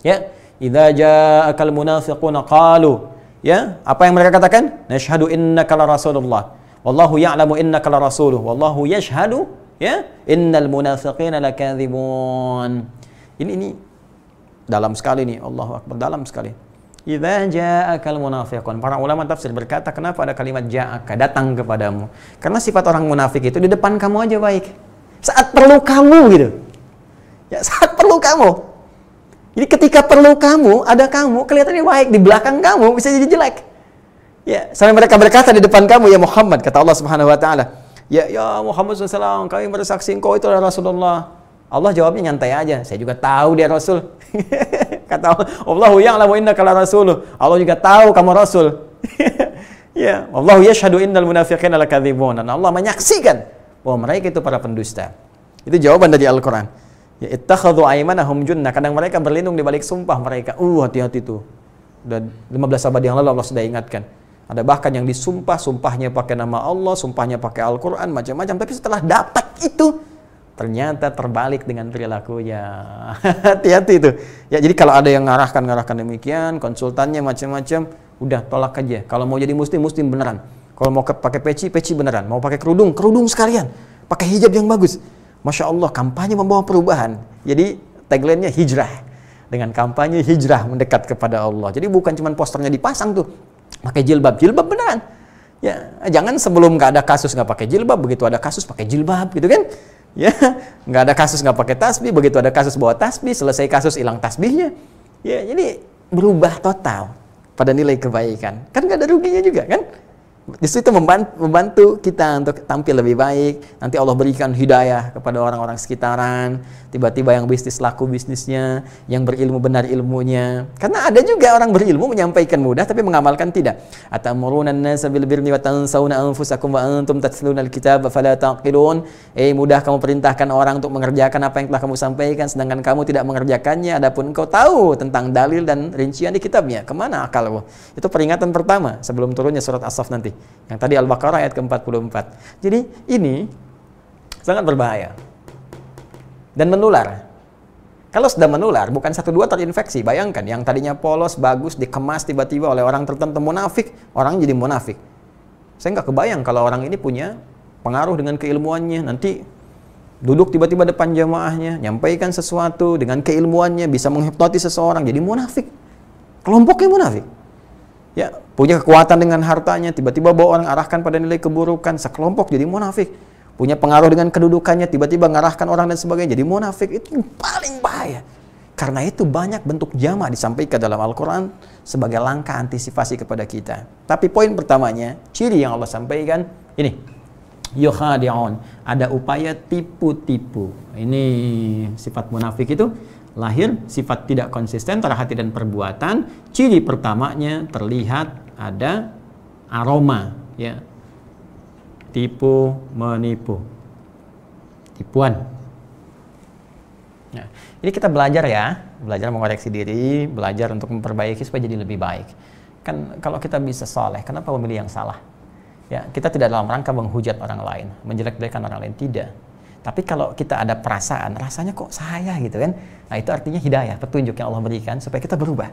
Ya, idza ja'akal munafiquna qalu, ya, apa yang mereka katakan? Nashhadu innaka la rasulullah. Wallahu ya'lamu innaka la rasuluh. Wallahu yashhadu, ya, innal munafiqina lakadzibun. Ini dalam sekali nih, Allahu Akbar, dalam sekali. Idza ja'akal munafiqun. Para ulama tafsir berkata, kenapa ada kalimat ja'aka, datang kepadamu? Karena sifat orang munafik itu di depan kamu aja baik. Saat perlu kamu gitu. Ya, saat perlu kamu. Jadi ketika perlu kamu, ada kamu, kelihatannya baik, di belakang kamu bisa jadi jelek. Ya, sampai mereka berkata di depan kamu, ya Muhammad, kata Allah Subhanahu wa taala, ya Muhammad SAW, kami bersaksi engkau itu adalah Rasulullah. Allah jawabnya nyantai aja. Saya juga tahu dia Rasul. Kata Allah, Allahu ya'lamu innaka la rasuluh. Allah juga tahu kamu Rasul. Ya, Allahu yashhadu innal munafiqina lakadzibun. Dan Allah menyaksikan bahwa mereka itu para pendusta. Itu jawaban dari Al-Quran. Ya, ittakhadhu aymanahum junnah. Kadang mereka berlindung di balik sumpah mereka. Hati-hati tuh. Dan 15 abad yang lalu Allah sudah ingatkan. Ada bahkan yang disumpah, sumpahnya pakai nama Allah, sumpahnya pakai Al-Quran, macam-macam. Tapi setelah dapat itu, ternyata terbalik dengan perilakunya. Hati-hati itu. Ya, jadi kalau ada yang ngarahkan demikian, konsultannya macam-macam, udah tolak aja. Kalau mau jadi muslim beneran. Kalau mau pakai peci beneran. Mau pakai kerudung sekalian. Pakai hijab yang bagus. Masya Allah, kampanye membawa perubahan. Jadi tagline-nya hijrah. Dengan kampanye hijrah mendekat kepada Allah. Jadi bukan cuma posternya dipasang tuh. Pakai jilbab beneran. Ya, jangan sebelum nggak ada kasus nggak pakai jilbab, begitu ada kasus pakai jilbab, gitu kan? Ya, nggak ada kasus nggak pakai tasbih, begitu ada kasus bawa tasbih, selesai kasus hilang tasbihnya. Ya, jadi berubah total pada nilai kebaikan. Kan nggak ada ruginya juga, kan? Justru itu membantu kita untuk tampil lebih baik. Nanti Allah berikan hidayah kepada orang-orang sekitaran. Tiba-tiba yang bisnis laku bisnisnya, yang berilmu benar ilmunya. Karena ada juga orang berilmu menyampaikan mudah tapi mengamalkan tidak. Atamuruna an-nasa bil birri wa tansawna anfusakum wa antum tatluna al-kitaba fala taqilun. Mudah kamu perintahkan orang untuk mengerjakan apa yang telah kamu sampaikan sedangkan kamu tidak mengerjakannya. Adapun engkau tahu tentang dalil dan rincian di kitabnya. Kemana akalmu? Itu peringatan pertama sebelum turunnya surat As-Saff nanti. Yang tadi Al-Baqarah ayat ke-44. Jadi ini sangat berbahaya dan menular. Kalau sudah menular, bukan 1-2 terinfeksi. Bayangkan yang tadinya polos, bagus, dikemas tiba-tiba oleh orang tertentu munafik, orang jadi munafik. Saya nggak kebayang kalau orang ini punya pengaruh dengan keilmuannya, nanti duduk tiba-tiba depan jamaahnya, nyampaikan sesuatu dengan keilmuannya, bisa menghipnotis seseorang, jadi munafik. Kelompoknya munafik. Ya, punya kekuatan dengan hartanya, tiba-tiba bawa orang arahkan pada nilai keburukan, sekelompok jadi munafik. Punya pengaruh dengan kedudukannya, tiba-tiba ngarahkan orang dan sebagainya, jadi munafik. Itu yang paling bahaya. Karena itu banyak bentuk jamak disampaikan dalam Al-Quran sebagai langkah antisipasi kepada kita. Tapi poin pertamanya, ciri yang Allah sampaikan, ini. Yukhadi'un, ada upaya tipu-tipu. Ini sifat munafik itu lahir sifat tidak konsisten antara hati dan perbuatan. Ciri pertamanya terlihat ada aroma, ya, tipu menipu, tipuan. Nah, ini kita belajar ya, belajar mengoreksi diri, belajar untuk memperbaiki supaya jadi lebih baik. Kan kalau kita bisa saleh, kenapa memilih yang salah? Ya, kita tidak dalam rangka menghujat orang lain, menjelek-jelekan orang lain, tidak. Tapi kalau kita ada perasaan, rasanya kok saya gitu kan? Nah, itu artinya hidayah, petunjuk yang Allah berikan supaya kita berubah.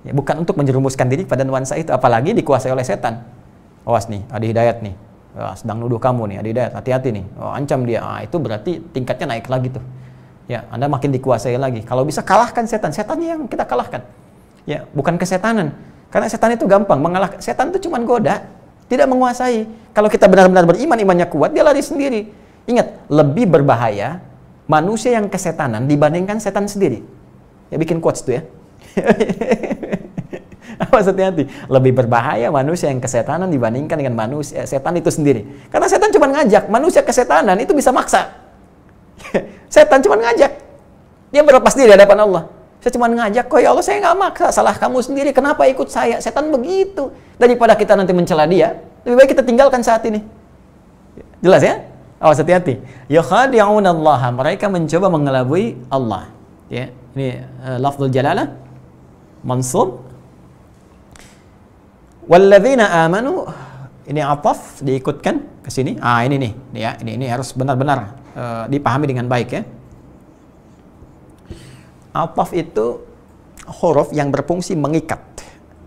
Ya, bukan untuk menjerumuskan diri pada nuansa itu, apalagi dikuasai oleh setan. Awas nih, ada hidayat nih. Sedang nuduh kamu nih, ada hidayat, hati-hati nih. Ancam dia. Itu berarti tingkatnya naik lagi tuh. Ya, Anda makin dikuasai lagi. Kalau bisa kalahkan setan, setannya yang kita kalahkan. Ya, bukan kesetanan. Karena setan itu gampang, mengalahkan setan itu cuma goda, tidak menguasai. Kalau kita benar-benar beriman, imannya kuat, dia lari sendiri. Ingat, lebih berbahaya manusia yang kesetanan dibandingkan setan sendiri. Ya, bikin quotes tuh ya. Awas, hati-hati. Lebih berbahaya manusia yang kesetanan dibandingkan dengan manusia setan itu sendiri. Karena setan cuma ngajak, manusia kesetanan itu bisa maksa. Setan cuma ngajak. Dia berlepas diri di hadapan Allah. Saya cuma ngajak, kok ya Allah saya nggak maksa, salah kamu sendiri, kenapa ikut saya? Setan begitu. Daripada kita nanti mencela dia, lebih baik kita tinggalkan saat ini. Jelas ya? Awas, hati-hati. Yukhadi'unallaha, mereka mencoba mengelabui Allah. Ya, ini lafzul jalalah mansub. Walladzina amanu, ini ataf diikutkan ke sini. Ini nih, ya, ini harus benar-benar dipahami dengan baik ya. Ataf itu huruf yang berfungsi mengikat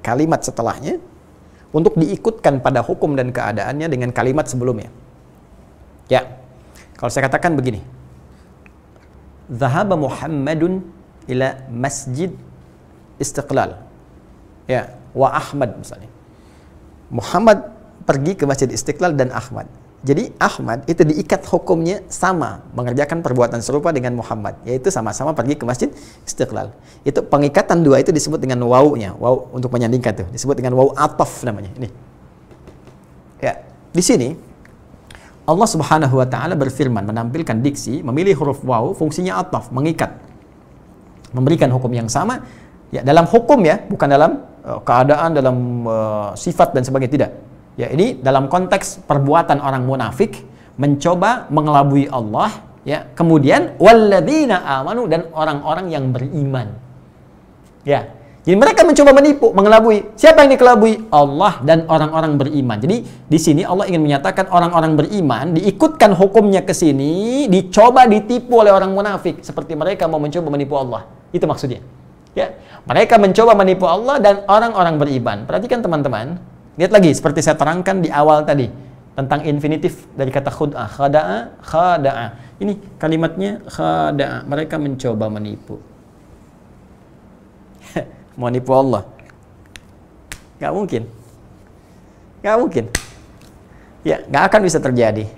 kalimat setelahnya untuk diikutkan pada hukum dan keadaannya dengan kalimat sebelumnya. Ya, kalau saya katakan begini, Zahaba Muhammadun ila Masjid Istiqlal. Ya, wa Ahmad misalnya. Muhammad pergi ke Masjid Istiqlal dan Ahmad. Jadi Ahmad itu diikat hukumnya sama, mengerjakan perbuatan serupa dengan Muhammad, yaitu sama-sama pergi ke Masjid Istiqlal. Itu pengikatan dua itu disebut dengan wawunya, waw untuk menyandingkan tuh, disebut dengan waw ataf namanya. Ini. Ya, di sini Allah Subhanahu wa taala berfirman, menampilkan diksi, memilih huruf waw, fungsinya ataf, mengikat. Memberikan hukum yang sama ya dalam hukum ya, bukan dalam keadaan, dalam sifat dan sebagainya, tidak. Ya, ini dalam konteks perbuatan orang munafik mencoba mengelabui Allah Ya, kemudian walladzina amanu, dan orang-orang yang beriman. Ya. Jadi mereka mencoba menipu, mengelabui. Siapa yang dikelabui? Allah dan orang-orang beriman. Jadi di sini Allah ingin menyatakan orang-orang beriman diikutkan hukumnya ke sini, dicoba ditipu oleh orang munafik seperti mereka mau mencoba menipu Allah. Itu maksudnya. Ya. Mereka mencoba menipu Allah dan orang-orang beriman. Perhatikan teman-teman. Lihat lagi seperti saya terangkan di awal tadi tentang infinitif dari kata khud'ah, khada'a, khada'a. Ini kalimatnya khada'a. Mereka mencoba menipu. Mau nipu Allah? Gak mungkin. Gak mungkin. Ya, gak akan bisa terjadi.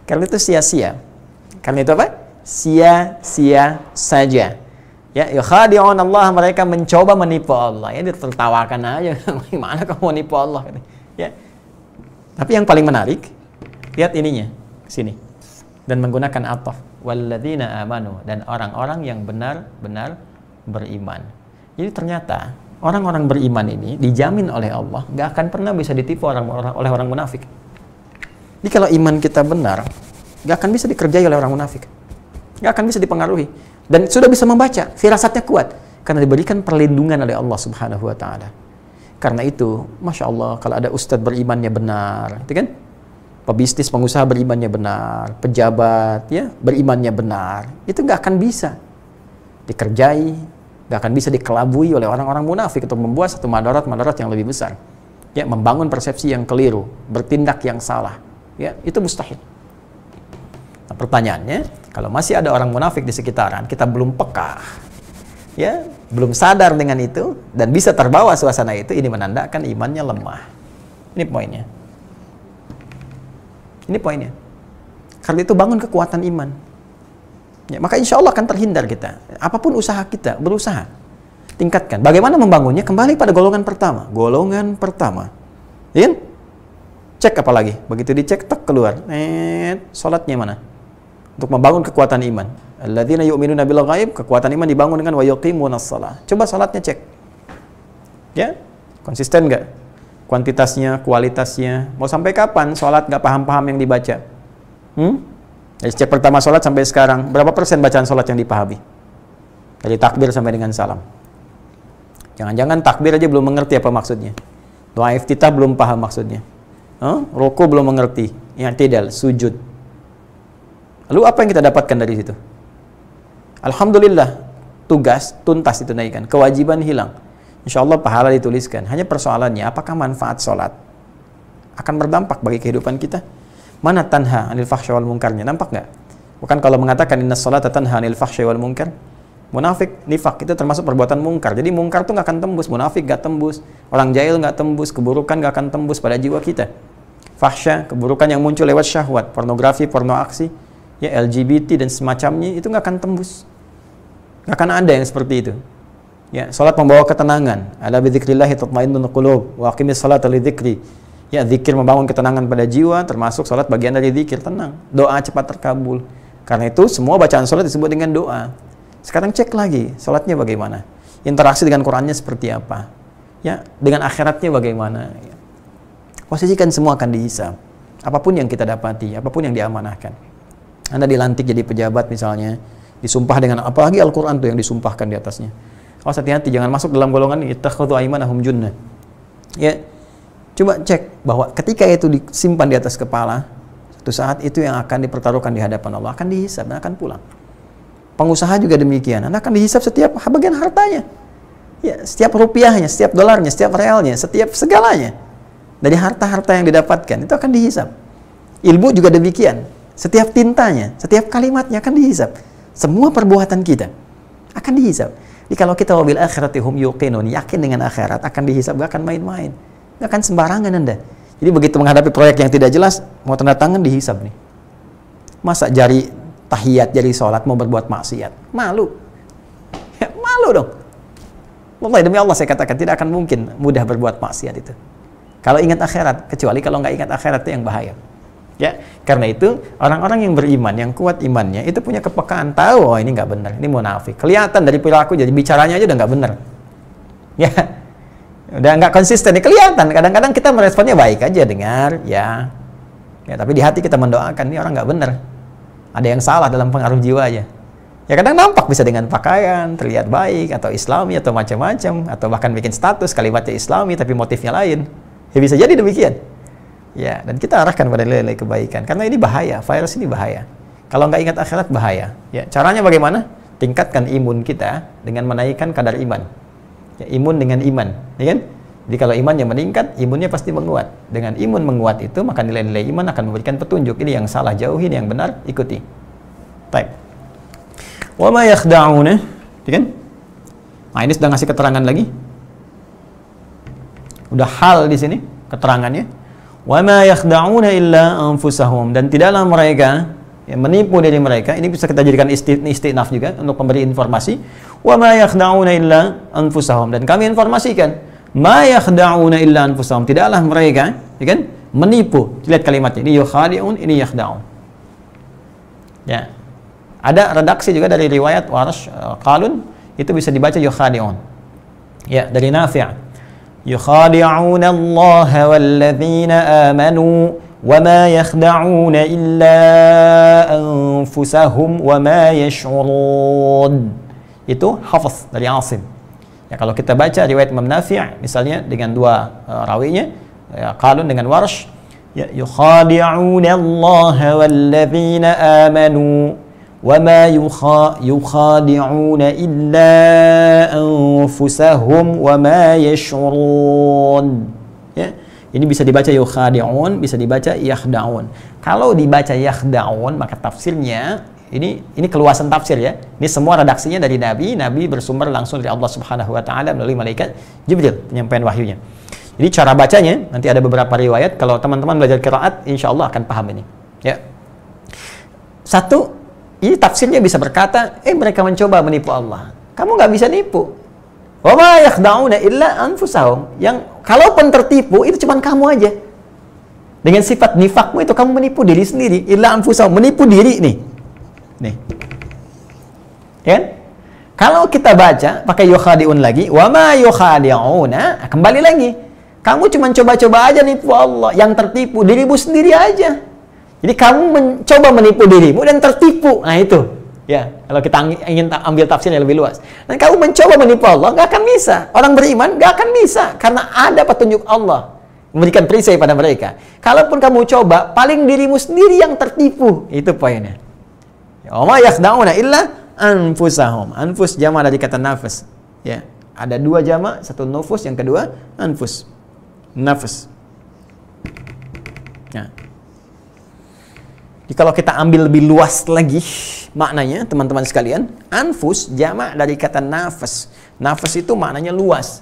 Karena itu sia-sia. Karena itu apa? Sia-sia saja. Ya, yukhadi'un Allah, mereka mencoba menipu Allah. Ya, ditertawakan aja. Gimana kamu mau nipu Allah? Ya. Tapi yang paling menarik, lihat ininya, sini. Dan menggunakan ataf. Walladzina amanu, dan orang-orang yang benar-benar beriman. Jadi ternyata orang-orang beriman ini dijamin oleh Allah gak akan pernah bisa ditipu oleh orang munafik. Jadi kalau iman kita benar, gak akan bisa dikerjai oleh orang munafik, gak akan bisa dipengaruhi, dan sudah bisa membaca, firasatnya kuat karena diberikan perlindungan oleh Allah Subhanahu Wa Taala. Karena itu, masya Allah, kalau ada ustadz berimannya benar, itu kan, pebisnis, pengusaha berimannya benar, pejabat ya berimannya benar, itu gak akan bisa dikerjai, gak akan bisa dikelabui oleh orang-orang munafik untuk membuat satu madarat yang lebih besar. Ya, membangun persepsi yang keliru, bertindak yang salah. Ya, itu mustahil. Nah, pertanyaannya, kalau masih ada orang munafik di sekitaran, kita belum peka, ya, belum sadar dengan itu dan bisa terbawa suasana itu, ini menandakan imannya lemah. Ini poinnya. Ini poinnya. Karena itu bangun kekuatan iman. Ya, maka insya Allah akan terhindar kita. Apapun usaha kita, berusaha. Tingkatkan. Bagaimana membangunnya? Kembali pada golongan pertama. Golongan pertama. Ya? Cek apa lagi? Begitu dicek, tak keluar. Salatnya mana? Untuk membangun kekuatan iman. Alladzina yu'minuna bil ghaib, kekuatan iman dibangun dengan wa yuqimunas shalah. Coba salatnya cek. Ya? Konsisten nggak? Kuantitasnya, kualitasnya. Mau sampai kapan salat nggak paham-paham yang dibaca? Dari sejak pertama sholat sampai sekarang, berapa persen bacaan sholat yang dipahami? Dari takbir sampai dengan salam. Jangan-jangan takbir aja belum mengerti apa maksudnya. Doa iftitah belum paham maksudnya. Ruku belum mengerti. I'tidal, sujud. Lalu apa yang kita dapatkan dari situ? Alhamdulillah, tugas tuntas ditunaikan, kewajiban hilang. Insya Allah pahala dituliskan. Hanya persoalannya, apakah manfaat sholat akan berdampak bagi kehidupan kita? Mana tanha anil fahsya wal munkarnya? Nampak nggak? Bukan kalau mengatakan inna sholata tanha anil fahsya wal munkar. Munafik, nifak itu termasuk perbuatan mungkar. Jadi mungkar tuh nggak akan tembus, munafik nggak tembus, orang jahil nggak tembus, keburukan nggak akan tembus pada jiwa kita. Fahsya, keburukan yang muncul lewat syahwat, pornografi, porno aksi, ya LGBT dan semacamnya itu nggak akan tembus. Nggak akan ada yang seperti itu. Ya, salat membawa ketenangan. Ala bi dzikrillahi tatmainnul qulub wa aqimis salata li dzikri. Ya, zikir membangun ketenangan pada jiwa, termasuk sholat bagian dari zikir, tenang. Doa cepat terkabul. Karena itu, semua bacaan sholat disebut dengan doa. Sekarang cek lagi, sholatnya bagaimana? Interaksi dengan Qur'annya seperti apa? Ya, dengan akhiratnya bagaimana? Posisikan semua akan dihisab. Apapun yang kita dapati, apapun yang diamanahkan. Anda dilantik jadi pejabat misalnya, disumpah dengan, apalagi Al-Quran tuh yang disumpahkan di atasnya. Awas hati-hati, jangan masuk dalam golongan ittakhadhu aymanahum junnah. Ya, coba cek bahwa ketika itu disimpan di atas kepala, suatu saat itu yang akan dipertaruhkan di hadapan Allah, akan dihisab dan akan pulang. Pengusaha juga demikian, Anda akan dihisab setiap bagian hartanya. Ya, setiap rupiahnya, setiap dolarnya, setiap realnya, setiap segalanya. Dari harta-harta yang didapatkan, itu akan dihisab. Ilmu juga demikian. Setiap tintanya, setiap kalimatnya akan dihisab. Semua perbuatan kita akan dihisab. Jadi kalau kita wabil akhirati hum yuqinun, yakin dengan akhirat, akan dihisab, gak akan main-main. Nggak akan sembarangan Anda. Jadi begitu menghadapi proyek yang tidak jelas, mau tanda tangan dihisab nih. Masa jari tahiyat, jari sholat mau berbuat maksiat? Malu. Ya, malu dong. Wallahi demi Allah saya katakan, tidak akan mungkin mudah berbuat maksiat itu. Kalau ingat akhirat, kecuali kalau nggak ingat akhirat itu yang bahaya. Ya, karena itu orang-orang yang beriman, yang kuat imannya, itu punya kepekaan, tahu, oh ini nggak benar, ini munafik. Kelihatan dari perilaku, jadi bicaranya aja udah nggak benar. Ya, udah nggak konsisten, kelihatan. Kadang-kadang kita meresponnya baik aja, dengar, ya, tapi di hati kita mendoakan, ini orang nggak benar. ada yang salah dalam pengaruh jiwanya. Ya kadang nampak bisa dengan pakaian, terlihat baik, atau islami, atau macam-macam, atau bahkan bikin status kalimatnya islami tapi motifnya lain. Ya bisa jadi demikian. Ya, dan kita arahkan pada nilai-nilai kebaikan. Karena ini bahaya, virus ini bahaya. Kalau nggak ingat akhirat bahaya. Ya, caranya bagaimana? Tingkatkan imun kita dengan menaikkan kadar iman. Ya, imun dengan iman, ya kan? Jadi kalau imannya meningkat, imunnya pasti menguat. Dengan imun menguat itu, maka nilai-nilai iman akan memberikan petunjuk. Ini yang salah jauhi, ini yang benar ikuti. Baik. Wa ma yakhda'una, kan? Nah, ini sudah ngasih keterangan lagi. Udah hal di sini keterangannya. Wa ma yakhda'una illa anfusahum, dan tidaklah mereka yang menipu diri mereka. Ini bisa kita jadikan istinaf juga untuk memberi informasi. Wa ma yakhda'una illa anfusahum, dan kami informasikan ma yakhda'una illa anfusahum, tidaklah mereka, kan? Menipu. Lihat kalimatnya. Ini yukhadi'un, ini yakhda'un. Ya. Ada redaksi juga dari riwayat Warsh, Qalun, itu bisa dibaca yukhadi'un. Ya, dari Nafi'. Yukhadi'una Allah walladzina amanu wa ma yakhda'una illa anfusahum wa ma yash'urun. Itu Hafs dari Asim. Ya, kalau kita baca riwayat Imam Nafi' misalnya dengan dua rawinya, ya, Qalun dengan Warsh, ya, yukhadi'una Allah walladzina amanu وَمَا يُخَادِعُونَ إِلَّا أَنفُسَهُمْ وَمَا يَشْعُرُونَ. Ya, ini bisa dibaca yukhadi'un, bisa dibaca yakhda'un. Kalau dibaca yakhda'un, maka tafsirnya ini keluasan tafsir ya. Ini semua redaksinya dari Nabi bersumber langsung dari Allah Subhanahu wa taala melalui malaikat Jibril penyampaian wahyunya. Jadi cara bacanya nanti ada beberapa riwayat, kalau teman-teman belajar qiraat insyaallah akan paham ini. Ya. Satu, ini tafsirnya bisa berkata, mereka mencoba menipu Allah. Kamu nggak bisa nipu. Wa ma yakhda'una illa anfusahum. Yang kalaupun tertipu itu cuma kamu aja. Dengan sifat nifakmu itu kamu menipu diri sendiri. Illa anfusahum, menipu diri nih. Nih. Ya? Kalau kita baca pakai yukhadi'un lagi, wa ma yukhadi'una, kembali lagi. Kamu cuma coba-coba aja nipu Allah. Yang tertipu dirimu sendiri aja. Jadi kamu mencoba menipu dirimu dan tertipu. Nah itu, ya. Kalau kita ingin ambil tafsir yang lebih luas. Dan kamu mencoba menipu Allah, nggak akan bisa. Orang beriman nggak akan bisa karena ada petunjuk Allah memberikan perisai pada mereka. Kalaupun kamu coba, paling dirimu sendiri yang tertipu. Itu poinnya. Wa ma yakhda'una illa anfusahum. Anfus jama' dari kata nafas. Ya, ada dua jama', satu nufus, yang kedua anfus. Nafas. Ya. Jadi kalau kita ambil lebih luas lagi maknanya, teman-teman sekalian, anfus jama' dari kata nafas. Nafas itu maknanya luas.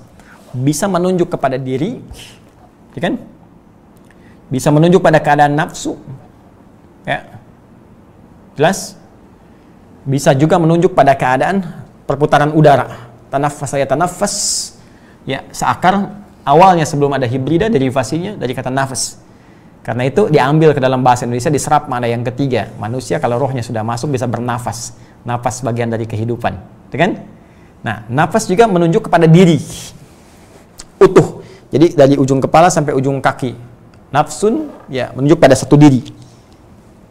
Bisa menunjuk kepada diri, ya kan? Bisa menunjuk pada keadaan nafsu. Ya. Jelas? Bisa juga menunjuk pada keadaan perputaran udara. Tanafas, saya tanafas. Ya, seakar awalnya sebelum ada hibrida derivasinya dari kata nafas. Karena itu diambil ke dalam bahasa Indonesia, diserap makna yang ketiga. Manusia kalau rohnya sudah masuk bisa bernafas. Nafas bagian dari kehidupan. Kan? Nah, nafas juga menunjuk kepada diri. Utuh. Jadi dari ujung kepala sampai ujung kaki. Nafsun, ya, menunjuk pada satu diri.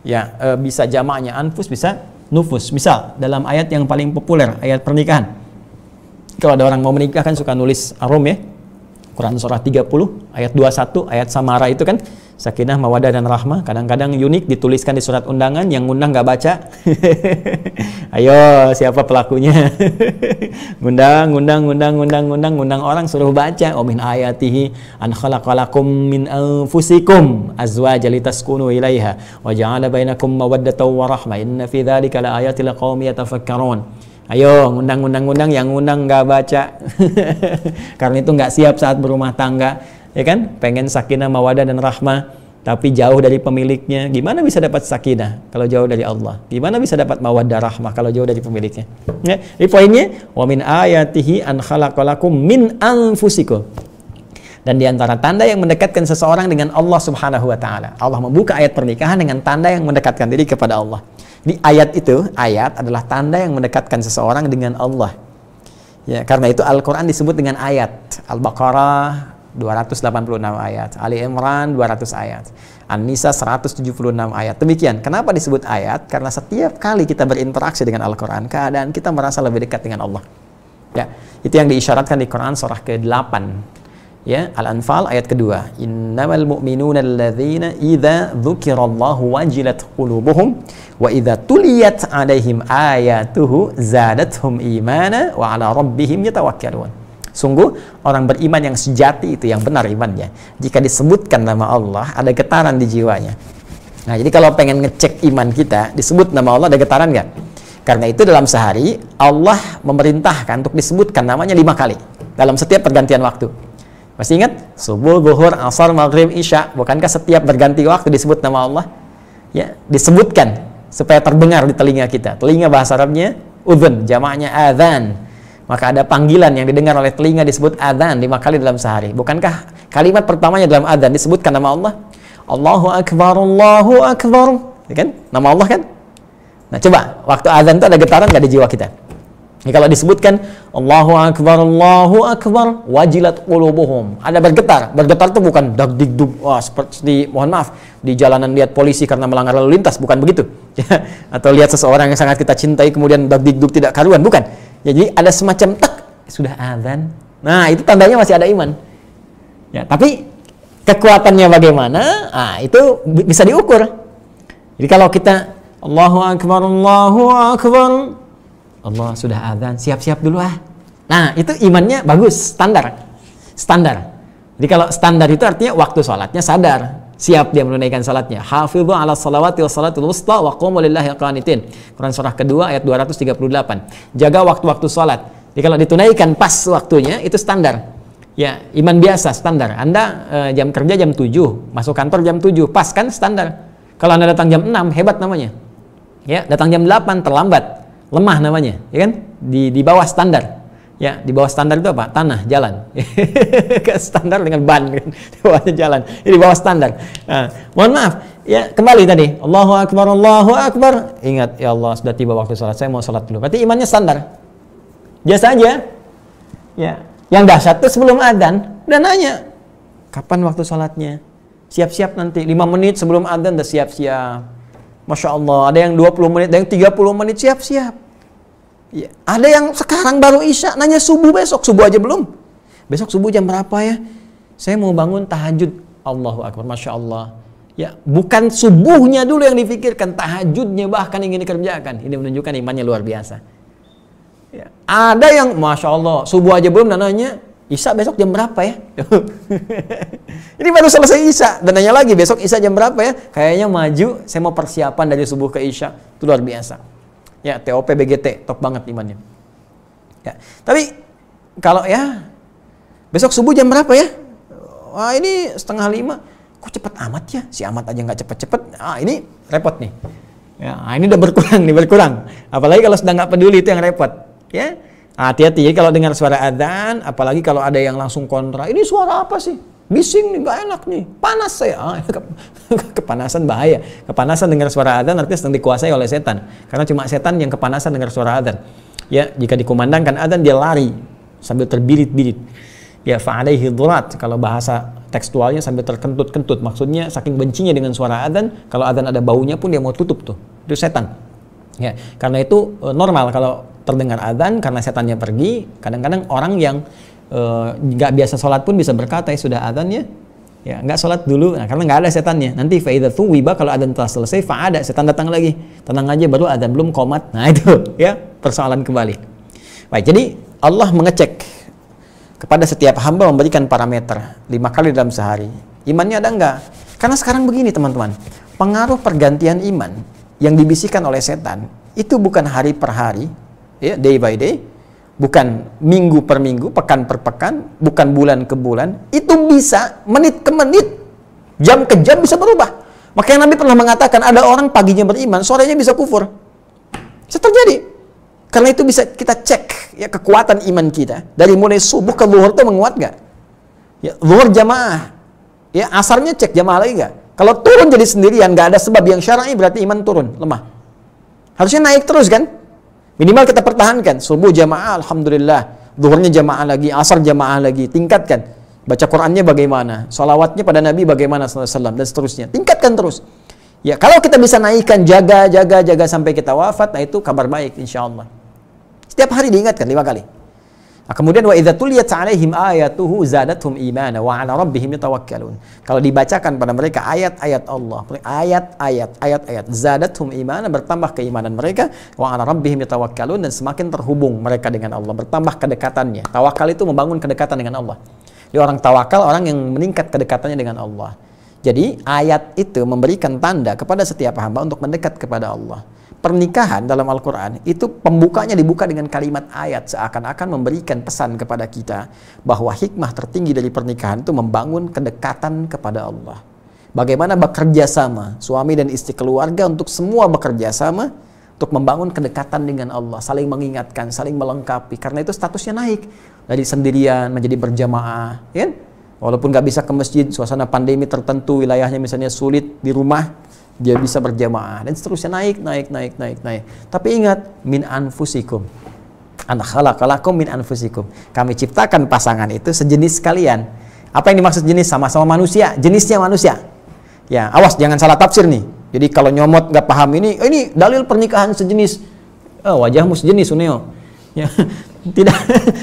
Ya, bisa jamaknya anfus, bisa nufus. Misal, dalam ayat yang paling populer, ayat pernikahan. Kalau ada orang mau menikah kan suka nulis arum ya. Quran surah 30, ayat 21, ayat samara itu kan sakinah, mawadah, dan rahmah. Kadang-kadang unik dituliskan di surat undangan, yang undang nggak baca. Ayo, siapa pelakunya? Undang orang suruh baca. Wa min ayatihi an khalaqalakum min anfusikum azwajan litaskunu ilaiha wa ja'ala bainakum mawaddatan wa rahmah inna fi dzalika laayatil liqaumin yatafakkarun. Ayo, undang, yang undang nggak baca. Karena itu nggak siap saat berumah tangga, ya kan? Pengen sakinah, mawadah, dan rahmah, tapi jauh dari pemiliknya. Gimana bisa dapat sakinah kalau jauh dari Allah? Gimana bisa dapat mawaddah, rahmah kalau jauh dari pemiliknya? Ya, ini poinnya, wa min ayatihi an khalaqalakum min anfusikum. Dan di antara tanda yang mendekatkan seseorang dengan Allah Subhanahu wa taala, Allah membuka ayat pernikahan dengan tanda yang mendekatkan diri kepada Allah. Di ayat itu, ayat adalah tanda yang mendekatkan seseorang dengan Allah. Ya, karena itu Al-Quran disebut dengan ayat. Al-Baqarah 286 ayat, Ali Imran 200 ayat. An-Nisa 176 ayat. Demikian. Kenapa disebut ayat? Karena setiap kali kita berinteraksi dengan Al-Quran, keadaan kita merasa lebih dekat dengan Allah. Ya, itu yang diisyaratkan di Quran surah ke-8. Ya, Al-Anfal ayat kedua. Innamal mu'minuna alladzina idza dzukirallahu wajilat qulubuhum wa idza tuliyat 'alaihim ayatuhu zadatuhum imana wa 'ala rabbihim yatawakkalun. Sungguh orang beriman yang sejati itu yang benar imannya. Jika disebutkan nama Allah ada getaran di jiwanya. Nah, jadi kalau pengen ngecek iman kita, disebut nama Allah ada getaran nggak? Karena itu dalam sehari Allah memerintahkan untuk disebutkan namanya 5 kali dalam setiap pergantian waktu. Masih ingat? Subuh, zuhur, asar, maghrib, isya. Bukankah setiap berganti waktu disebut nama Allah? Ya, disebutkan supaya terdengar di telinga kita. Telinga bahasa Arabnya udhun, jamaknya adzan. Maka ada panggilan yang didengar oleh telinga disebut adzan 5 kali dalam sehari. Bukankah kalimat pertamanya dalam adzan disebutkan nama Allah? Allahu Akbar, Allahu Akbar. Ya kan? Nama Allah kan? Nah, coba waktu adzan itu ada getaran nggak di jiwa kita? Ini kalau disebutkan Allahu Akbar, Allahu Akbar, wajilat qulubuhum. Ada bergetar. Bergetar itu bukan dag-dig-dug. Wah, seperti mohon maaf di jalanan lihat polisi karena melanggar lalu lintas, bukan begitu. Atau lihat seseorang yang sangat kita cintai kemudian dag-dig-dug tidak karuan, bukan. Ya, jadi ada semacam tak sudah azan. Nah, itu tandanya masih ada iman. Ya, tapi kekuatannya bagaimana? Ah, itu bisa diukur. Jadi kalau kita Allahu Akbar, Allahu Akbar, Allah sudah azan, siap-siap dulu ah. Nah, itu imannya bagus, standar. Standar. Jadi kalau standar itu artinya waktu sholatnya sadar, siap dia menunaikan salatnya. Hafidhu ala salawati wa salatul wusta wa qumu lillahi qanitin. Quran surah kedua ayat 238. Jaga waktu-waktu salat. Jadi kalau ditunaikan pas waktunya itu standar. Ya, iman biasa standar. Anda jam kerja jam 7, masuk kantor jam 7, pas kan standar. Kalau Anda datang jam 6 hebat namanya. Ya, datang jam 8 terlambat. Lemah namanya, ya kan? Di bawah standar. Ya, di bawah standar itu apa? Tanah, jalan. Standar dengan ban, kan? Di bawahnya jalan. Ini di bawah standar. Nah, mohon maaf, ya kembali tadi. Allahu Akbar, Allahu Akbar. Ingat, ya Allah sudah tiba waktu sholat. Saya mau sholat dulu. Berarti imannya standar. Biasa aja. Ya, yang dahsyat itu sebelum adzan udah nanya, kapan waktu sholatnya? Siap-siap nanti. 5 menit sebelum adzan udah siap-siap. Masya Allah. Ada yang 20 menit, ada yang 30 menit siap-siap. Ya, ada yang sekarang baru isya nanya subuh besok, subuh aja belum. Besok subuh jam berapa ya? Saya mau bangun tahajud. Allahu Akbar, Masya Allah. Ya, bukan subuhnya dulu yang difikirkan, tahajudnya bahkan ingin dikerjakan. Ini menunjukkan imannya luar biasa. Ya, ada yang Masya Allah, subuh aja belum dan nanya, isya besok jam berapa ya? Ini baru selesai isya dan nanya lagi besok isya jam berapa ya? Kayaknya maju, saya mau persiapan dari subuh ke isya. Itu luar biasa. Ya, TOP BGT, top banget imannya. Ya, tapi kalau ya besok subuh jam berapa ya? Wah, ini 4:30. Kok cepet amat ya? Si amat aja nggak cepet-cepet. Ah, ini repot nih. Ya, ini udah berkurang nih, berkurang. Apalagi kalau sedang nggak peduli itu yang repot. Ya, hati-hati ya kalau dengar suara adzan, apalagi kalau ada yang langsung kontra. Ini suara apa sih? Bising nih, nggak enak nih, panas saya. Kepanasan bahaya. Kepanasan dengar suara adzan artinya sedang dikuasai oleh setan. Karena cuma setan yang kepanasan dengar suara adzan. Ya, jika dikumandangkan adzan dia lari sambil terbirit-birit. Ya, fa'alaihi dhurat. Kalau bahasa tekstualnya sambil terkentut-kentut. Maksudnya saking bencinya dengan suara adzan, kalau adzan ada baunya pun dia mau tutup tuh. Itu setan. Ya, karena itu normal kalau terdengar adzan karena setannya pergi. Kadang-kadang orang yang nggak biasa sholat pun bisa berkata, ya sudah adzan ya nggak sholat dulu, nah, karena nggak ada setannya. Nanti faidatu wiba, kalau adzan telah selesai fa'ada, setan datang lagi, tenang aja baru adzan belum qomat. Nah itu ya persoalan kembali. Baik, jadi Allah mengecek kepada setiap hamba, memberikan parameter 5 kali dalam sehari. Imannya ada nggak? Karena sekarang begini teman-teman, pengaruh pergantian iman yang dibisikkan oleh setan itu bukan hari per hari, ya day by day. Bukan minggu per minggu, pekan per pekan, bukan bulan ke bulan. Itu bisa menit ke menit, jam ke jam bisa berubah. Makanya Nabi pernah mengatakan ada orang paginya beriman, sorenya bisa kufur. Bisa terjadi. Karena itu bisa kita cek ya kekuatan iman kita. Dari mulai subuh ke zuhur itu menguat nggak? Ya, zuhur jamaah. Ya, asarnya cek jamaah lagi nggak? Kalau turun jadi sendirian, nggak ada sebab yang syar'i, berarti iman turun, lemah. Harusnya naik terus kan? Minimal kita pertahankan, subuh jamaah, alhamdulillah, zuhurnya jamaah lagi, asar jamaah lagi, tingkatkan. Baca Qur'annya bagaimana? Sholawatnya pada Nabi bagaimana sallallahu alaihi wasallam dan seterusnya. Tingkatkan terus. Ya, kalau kita bisa naikkan, jaga sampai kita wafat, nah itu kabar baik insyaallah. Setiap hari diingatkan 5 kali. Nah, kemudian wa idza tuliyat 'alaihim ayatuhu zadatuhum imana wa 'ala rabbihim yatawakkalun. Kalau dibacakan pada mereka ayat-ayat Allah, ayat-ayat zadatuhum imana, bertambah keimanan mereka, wa 'ala rabbihim yatawakkalun, dan semakin terhubung mereka dengan Allah, bertambah kedekatannya. Tawakal itu membangun kedekatan dengan Allah. Jadi orang tawakal orang yang meningkat kedekatannya dengan Allah. Jadi ayat itu memberikan tanda kepada setiap hamba untuk mendekat kepada Allah. Pernikahan dalam Al-Quran itu pembukanya dibuka dengan kalimat ayat, seakan-akan memberikan pesan kepada kita bahwa hikmah tertinggi dari pernikahan itu membangun kedekatan kepada Allah. Bagaimana bekerja sama suami dan istri, keluarga, untuk semua bekerja sama untuk membangun kedekatan dengan Allah, saling mengingatkan, saling melengkapi, karena itu statusnya naik dari sendirian menjadi berjamaah, ya? Walaupun nggak bisa ke masjid, suasana pandemi tertentu, wilayahnya misalnya sulit di rumah, dia bisa berjamaah dan seterusnya, naik. Tapi ingat, min anfusikum. Ana khalaqalakum min anfusikum. Kami ciptakan pasangan itu sejenis kalian. Apa yang dimaksud jenis? Sama-sama manusia, jenisnya manusia. Ya, awas jangan salah tafsir nih. Jadi kalau nyomot nggak paham ini dalil pernikahan sejenis. Oh, wajahmu sejenis, Suneo. Ya, tidak,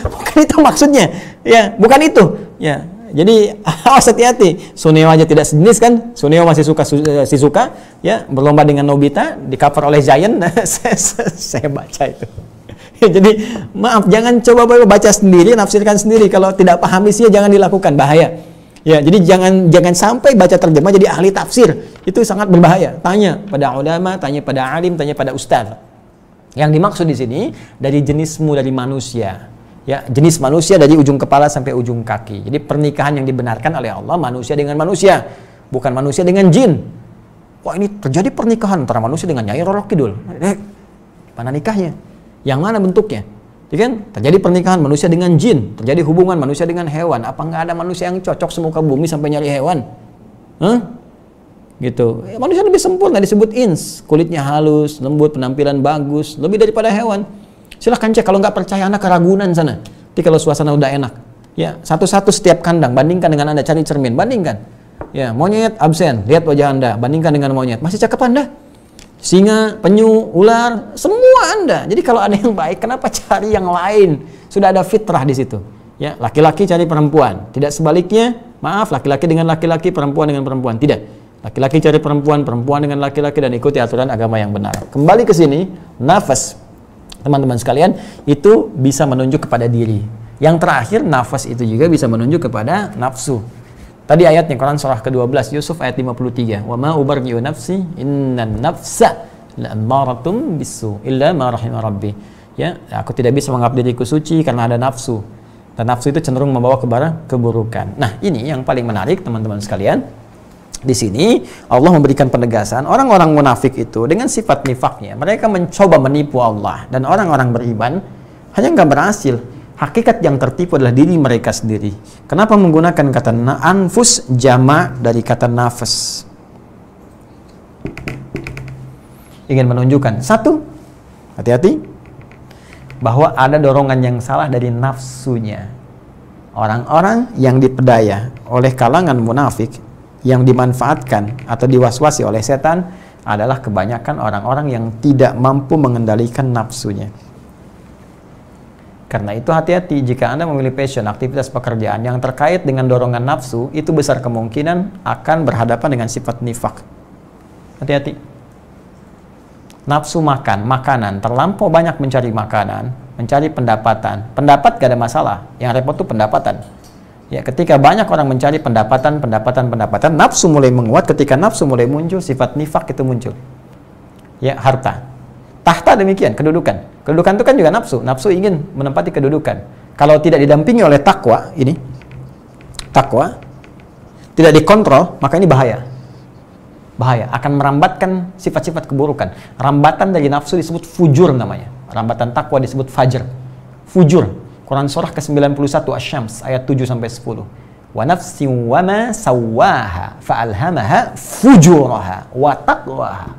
bukan itu maksudnya. Ya, bukan itu. Ya. Jadi awas, hati-hati. Suneo aja tidak sejenis kan? Suneo masih suka Shizuka, ya, berlomba dengan Nobita, di cover oleh Giant. saya baca itu. Jadi maaf, jangan coba baca sendiri, nafsirkan sendiri. Kalau tidak paham isinya jangan dilakukan, bahaya. Ya, jadi jangan sampai baca terjemah jadi ahli tafsir. Itu sangat berbahaya. Tanya pada ulama, tanya pada alim, tanya pada ustaz. Yang dimaksud di sini dari jenismu, dari manusia. Ya, jenis manusia dari ujung kepala sampai ujung kaki. Jadi pernikahan yang dibenarkan oleh Allah manusia dengan manusia, bukan manusia dengan jin. Wah, ini terjadi pernikahan antara manusia dengan Nyai Roro Kidul. Mana nikahnya? Yang mana bentuknya? Ya kan? Terjadi pernikahan manusia dengan jin, terjadi hubungan manusia dengan hewan. Apa nggak ada manusia yang cocok semuka bumi sampai nyari hewan? Gitu. Manusia lebih sempurna, disebut ins, kulitnya halus, lembut, penampilan bagus, lebih daripada hewan. Silahkan cek, kalau nggak percaya Anda ke Ragunan sana. Nanti kalau suasana udah enak, ya, satu-satu setiap kandang, bandingkan dengan Anda, cari cermin, bandingkan. Ya, monyet absen, lihat wajah Anda, bandingkan dengan monyet, masih cakep Anda. Singa, penyu, ular, semua Anda. Jadi kalau ada yang baik, kenapa cari yang lain? Sudah ada fitrah di situ. Ya, laki-laki cari perempuan, tidak sebaliknya. Maaf, laki-laki dengan laki-laki, perempuan dengan perempuan, tidak. Laki-laki cari perempuan, perempuan dengan laki-laki, dan ikuti aturan agama yang benar. Kembali ke sini, nafas. Teman-teman sekalian, itu bisa menunjuk kepada diri. Yang terakhir, nafas itu juga bisa menunjuk kepada nafsu. Tadi ayatnya Quran surah ke-12 Yusuf ayat 53. Wa ma ubarri'u nafsi innan nafsa la'amaratum bisu illa ma rahima rabbi. Ya, aku tidak bisa menganggap diriku suci karena ada nafsu. Dan nafsu itu cenderung membawa kepada keburukan. Nah, ini yang paling menarik teman-teman sekalian. Di sini Allah memberikan penegasan, orang-orang munafik itu dengan sifat nifaknya, mereka mencoba menipu Allah, dan orang-orang beriman hanya nggak berhasil. Hakikat yang tertipu adalah diri mereka sendiri. Kenapa menggunakan kata anfus jamak dari kata nafas? Ingin menunjukkan satu, hati-hati, bahwa ada dorongan yang salah dari nafsunya. Orang-orang yang dipedaya oleh kalangan munafik, yang dimanfaatkan atau diwaswasi oleh setan adalah kebanyakan orang-orang yang tidak mampu mengendalikan nafsunya. Karena itu hati-hati jika Anda memilih passion, aktivitas pekerjaan yang terkait dengan dorongan nafsu, itu besar kemungkinan akan berhadapan dengan sifat nifak. Hati-hati. Nafsu makan, makanan, terlampau banyak mencari makanan, mencari pendapatan. Pendapat gak ada masalah, yang repot itu pendapatan. Ya, ketika banyak orang mencari pendapatan, nafsu mulai menguat. Ketika nafsu mulai muncul, sifat nifak itu muncul. Ya, harta. Tahta demikian, kedudukan. Kedudukan itu kan juga nafsu. Nafsu ingin menempati kedudukan. Kalau tidak didampingi oleh takwa, takwa, tidak dikontrol, maka ini bahaya. Bahaya, akan merambatkan sifat-sifat keburukan. Rambatan dari nafsu disebut fujur namanya. Rambatan takwa disebut fajr. Fujur. Quran surah ke-91 Asy-Syams ayat 7-10. Wa nafsin wa ma sawwaha fa'alhamaha fujuraha wa taqwaha.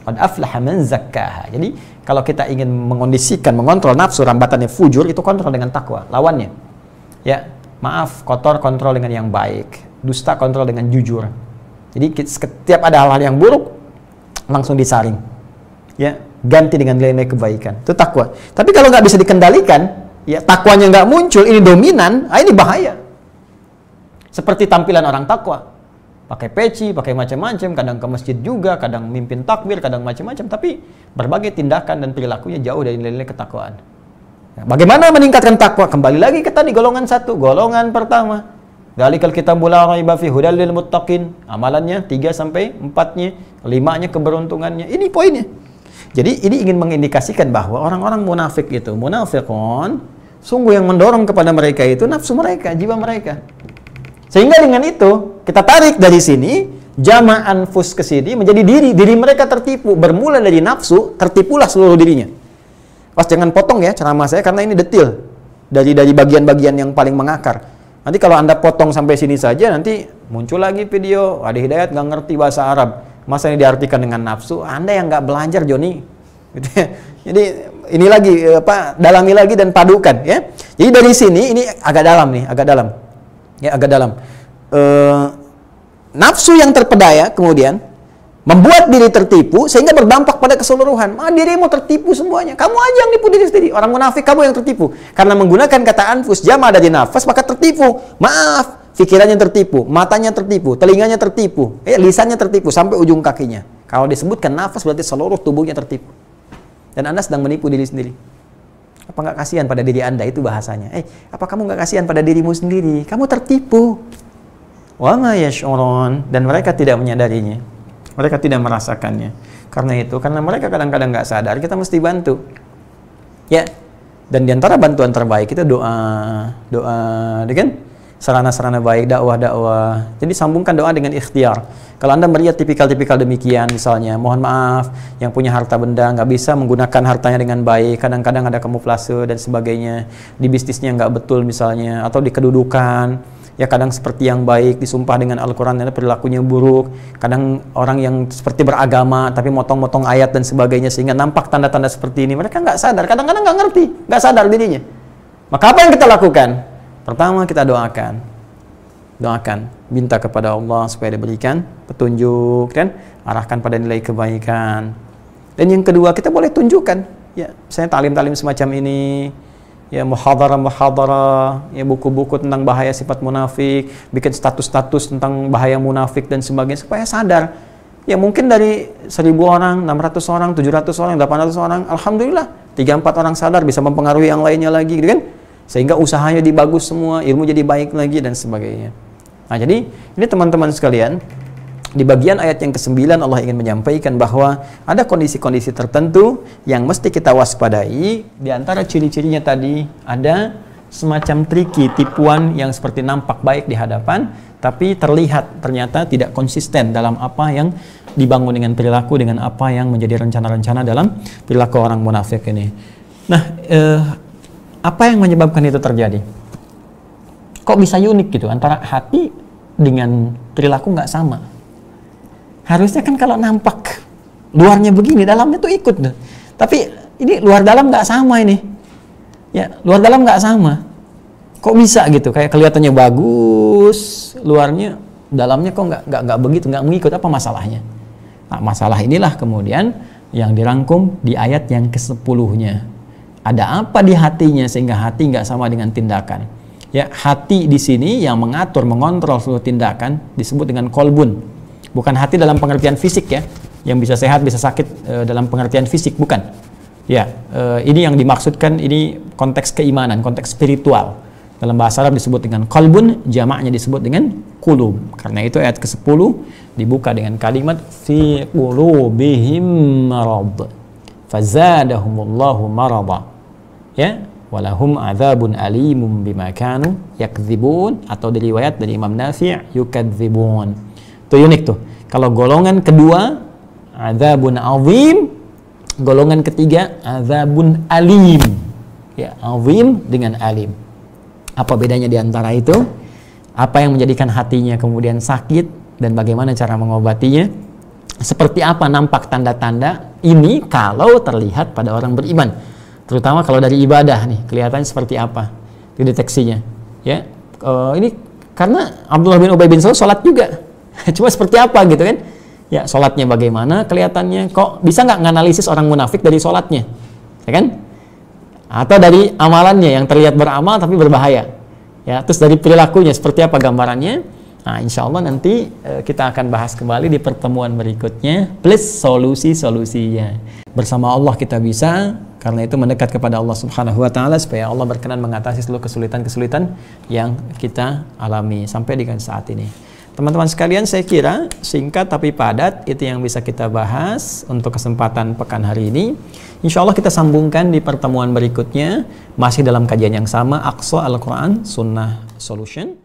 Qad aflaha man zakkaha. Jadi kalau kita ingin mengondisikan, mengontrol nafsu, rambatannya fujur, itu kontrol dengan takwa, lawannya. Ya, maaf, kotor kontrol dengan yang baik, dusta kontrol dengan jujur. Jadi setiap ada hal-hal yang buruk langsung disaring, ya, ganti dengan nilai-nilai kebaikan. Itu takwa. Tapi kalau nggak bisa dikendalikan, ya takwanya nggak muncul, ini dominan, ini bahaya. Seperti tampilan orang takwa, pakai peci, pakai macam-macam, kadang ke masjid juga, kadang mimpin takbir, kadang macam-macam, tapi berbagai tindakan dan perilakunya jauh dari nilai-nilai ketakwaan. Nah, bagaimana meningkatkan takwa? Kembali lagi ke tadi golongan satu, golongan pertama. Dzalikal kitabul la raiba fihi hudal lil muttaqin. Amalannya 3 sampai 4-nya, 5-nya keberuntungannya. Ini poinnya. Jadi ini ingin mengindikasikan bahwa orang-orang munafik itu, munafiqun, sungguh yang mendorong kepada mereka itu nafsu mereka, jiwa mereka. Sehingga dengan itu kita tarik dari sini jama' anfus ke sini menjadi diri mereka tertipu, bermula dari nafsu, tertipulah seluruh dirinya. Pas jangan potong ya ceramah saya karena ini detail dari bagian-bagian yang paling mengakar. Nanti kalau Anda potong sampai sini saja, nanti muncul lagi video, ada Hidayat nggak ngerti bahasa Arab. Masa ini diartikan dengan nafsu? Anda yang nggak belajar, Joni. Gitu ya. Jadi ini lagi, dalami lagi dan padukan. Ya. Jadi dari sini, ini agak dalam nih, agak dalam. Ya, agak dalam. Nafsu yang terpedaya kemudian membuat diri tertipu sehingga berdampak pada keseluruhan. Dirimu tertipu semuanya. Kamu aja yang nipu diri sendiri. Orang munafik kamu yang tertipu. Karena menggunakan kata anfus jama' dari nafas maka tertipu. Maaf, pikirannya tertipu, matanya tertipu, telinganya tertipu, lisannya tertipu sampai ujung kakinya. Kalau disebutkan nafas berarti seluruh tubuhnya tertipu. Dan Anda sedang menipu diri sendiri. Apa nggak kasihan pada diri Anda? Itu bahasanya. Apa kamu nggak kasihan pada dirimu sendiri? Kamu tertipu. Wa ma yash'urun. Dan mereka tidak menyadarinya. Mereka tidak merasakannya. Karena mereka kadang-kadang nggak sadar, kita mesti bantu. Ya. Dan diantara bantuan terbaik itu doa, kan? Sarana-sarana baik, dakwah. Jadi sambungkan doa dengan ikhtiar. Kalau Anda melihat tipikal-tipikal demikian, misalnya, mohon maaf, yang punya harta benda nggak bisa menggunakan hartanya dengan baik, kadang-kadang ada kamuflase dan sebagainya, di bisnisnya nggak betul misalnya, atau di kedudukan, ya kadang seperti yang baik, disumpah dengan Al-Quran, perilakunya buruk, kadang orang yang seperti beragama, tapi motong-motong ayat dan sebagainya, sehingga nampak tanda-tanda seperti ini, mereka nggak sadar, kadang-kadang nggak ngerti, nggak sadar dirinya. Maka apa yang kita lakukan? Pertama kita doakan, minta kepada Allah supaya diberikan petunjuk dan arahkan pada nilai kebaikan. Dan yang kedua kita boleh tunjukkan, ya saya talim-talim semacam ini, ya muhadharah, ya buku-buku tentang bahaya sifat munafik, bikin status-status tentang bahaya munafik dan sebagainya supaya sadar. Ya mungkin dari 1000 orang, 600 orang, 700 orang, 800 orang, alhamdulillah 3-4 orang sadar bisa mempengaruhi yang lainnya lagi, gitu kan? Sehingga usahanya dibagus semua, ilmu jadi baik lagi dan sebagainya. Nah, jadi ini teman-teman sekalian, di bagian ayat yang ke-9 Allah ingin menyampaikan bahwa ada kondisi-kondisi tertentu yang mesti kita waspadai. Di antara ciri-cirinya tadi ada semacam triki, tipuan yang seperti nampak baik di hadapan, tapi terlihat ternyata tidak konsisten dalam apa yang dibangun dengan perilaku, dengan apa yang menjadi rencana-rencana dalam perilaku orang munafik ini. Nah, apa yang menyebabkan itu terjadi? Kok bisa unik gitu antara hati dengan perilaku nggak sama? Harusnya kan kalau nampak luarnya begini, dalamnya tuh ikut. Tapi ini luar dalam nggak sama ini. Ya, luar dalam nggak sama. Kok bisa gitu? Kayak kelihatannya bagus, luarnya, dalamnya kok nggak begitu, nggak mengikut. Apa masalahnya? Nah, masalah inilah kemudian yang dirangkum di ayat yang ke-10-nya. Ada apa di hatinya sehingga hati nggak sama dengan tindakan? Ya, hati di sini yang mengatur, mengontrol seluruh tindakan disebut dengan kolbun. Bukan hati dalam pengertian fisik ya, yang bisa sehat, bisa sakit dalam pengertian fisik, bukan. Ya, ini yang dimaksudkan, ini konteks keimanan, konteks spiritual. Dalam bahasa Arab disebut dengan kolbun, jamaknya disebut dengan kulub. Karena itu ayat ke-10 dibuka dengan kalimat fi qulubihim marad fazadahumullahu marada. Ya, walahum adzabun alimum bima kanu yakdzibun, atau dari riwayat dari Imam Nafi' yukadzibun. Itu unik tuh. Kalau golongan kedua adzabun azim, golongan ketiga adzabun alim. Ya, azim dengan alim. Apa bedanya di antara itu? Apa yang menjadikan hatinya kemudian sakit dan bagaimana cara mengobatinya? Seperti apa nampak tanda-tanda ini kalau terlihat pada orang beriman? Terutama kalau dari ibadah nih, kelihatannya seperti apa itu deteksinya, ya. ini karena Abdullah bin Ubay bin Salul sholat juga. Cuma seperti apa gitu kan? Ya, sholatnya bagaimana kelihatannya? Kok bisa nggak nganalisis orang munafik dari sholatnya? Ya kan? Atau dari amalannya yang terlihat beramal tapi berbahaya. Ya, terus dari perilakunya seperti apa gambarannya? Nah, insya Allah nanti kita akan bahas kembali di pertemuan berikutnya, plus solusi-solusinya. Bersama Allah kita bisa, karena itu mendekat kepada Allah Subhanahu wa Ta'ala supaya Allah berkenan mengatasi seluruh kesulitan-kesulitan yang kita alami sampai dengan saat ini. Teman-teman sekalian, saya kira singkat tapi padat itu yang bisa kita bahas untuk kesempatan pekan hari ini. Insya Allah kita sambungkan di pertemuan berikutnya, masih dalam kajian yang sama, Aqsa Al-Quran Sunnah Solution.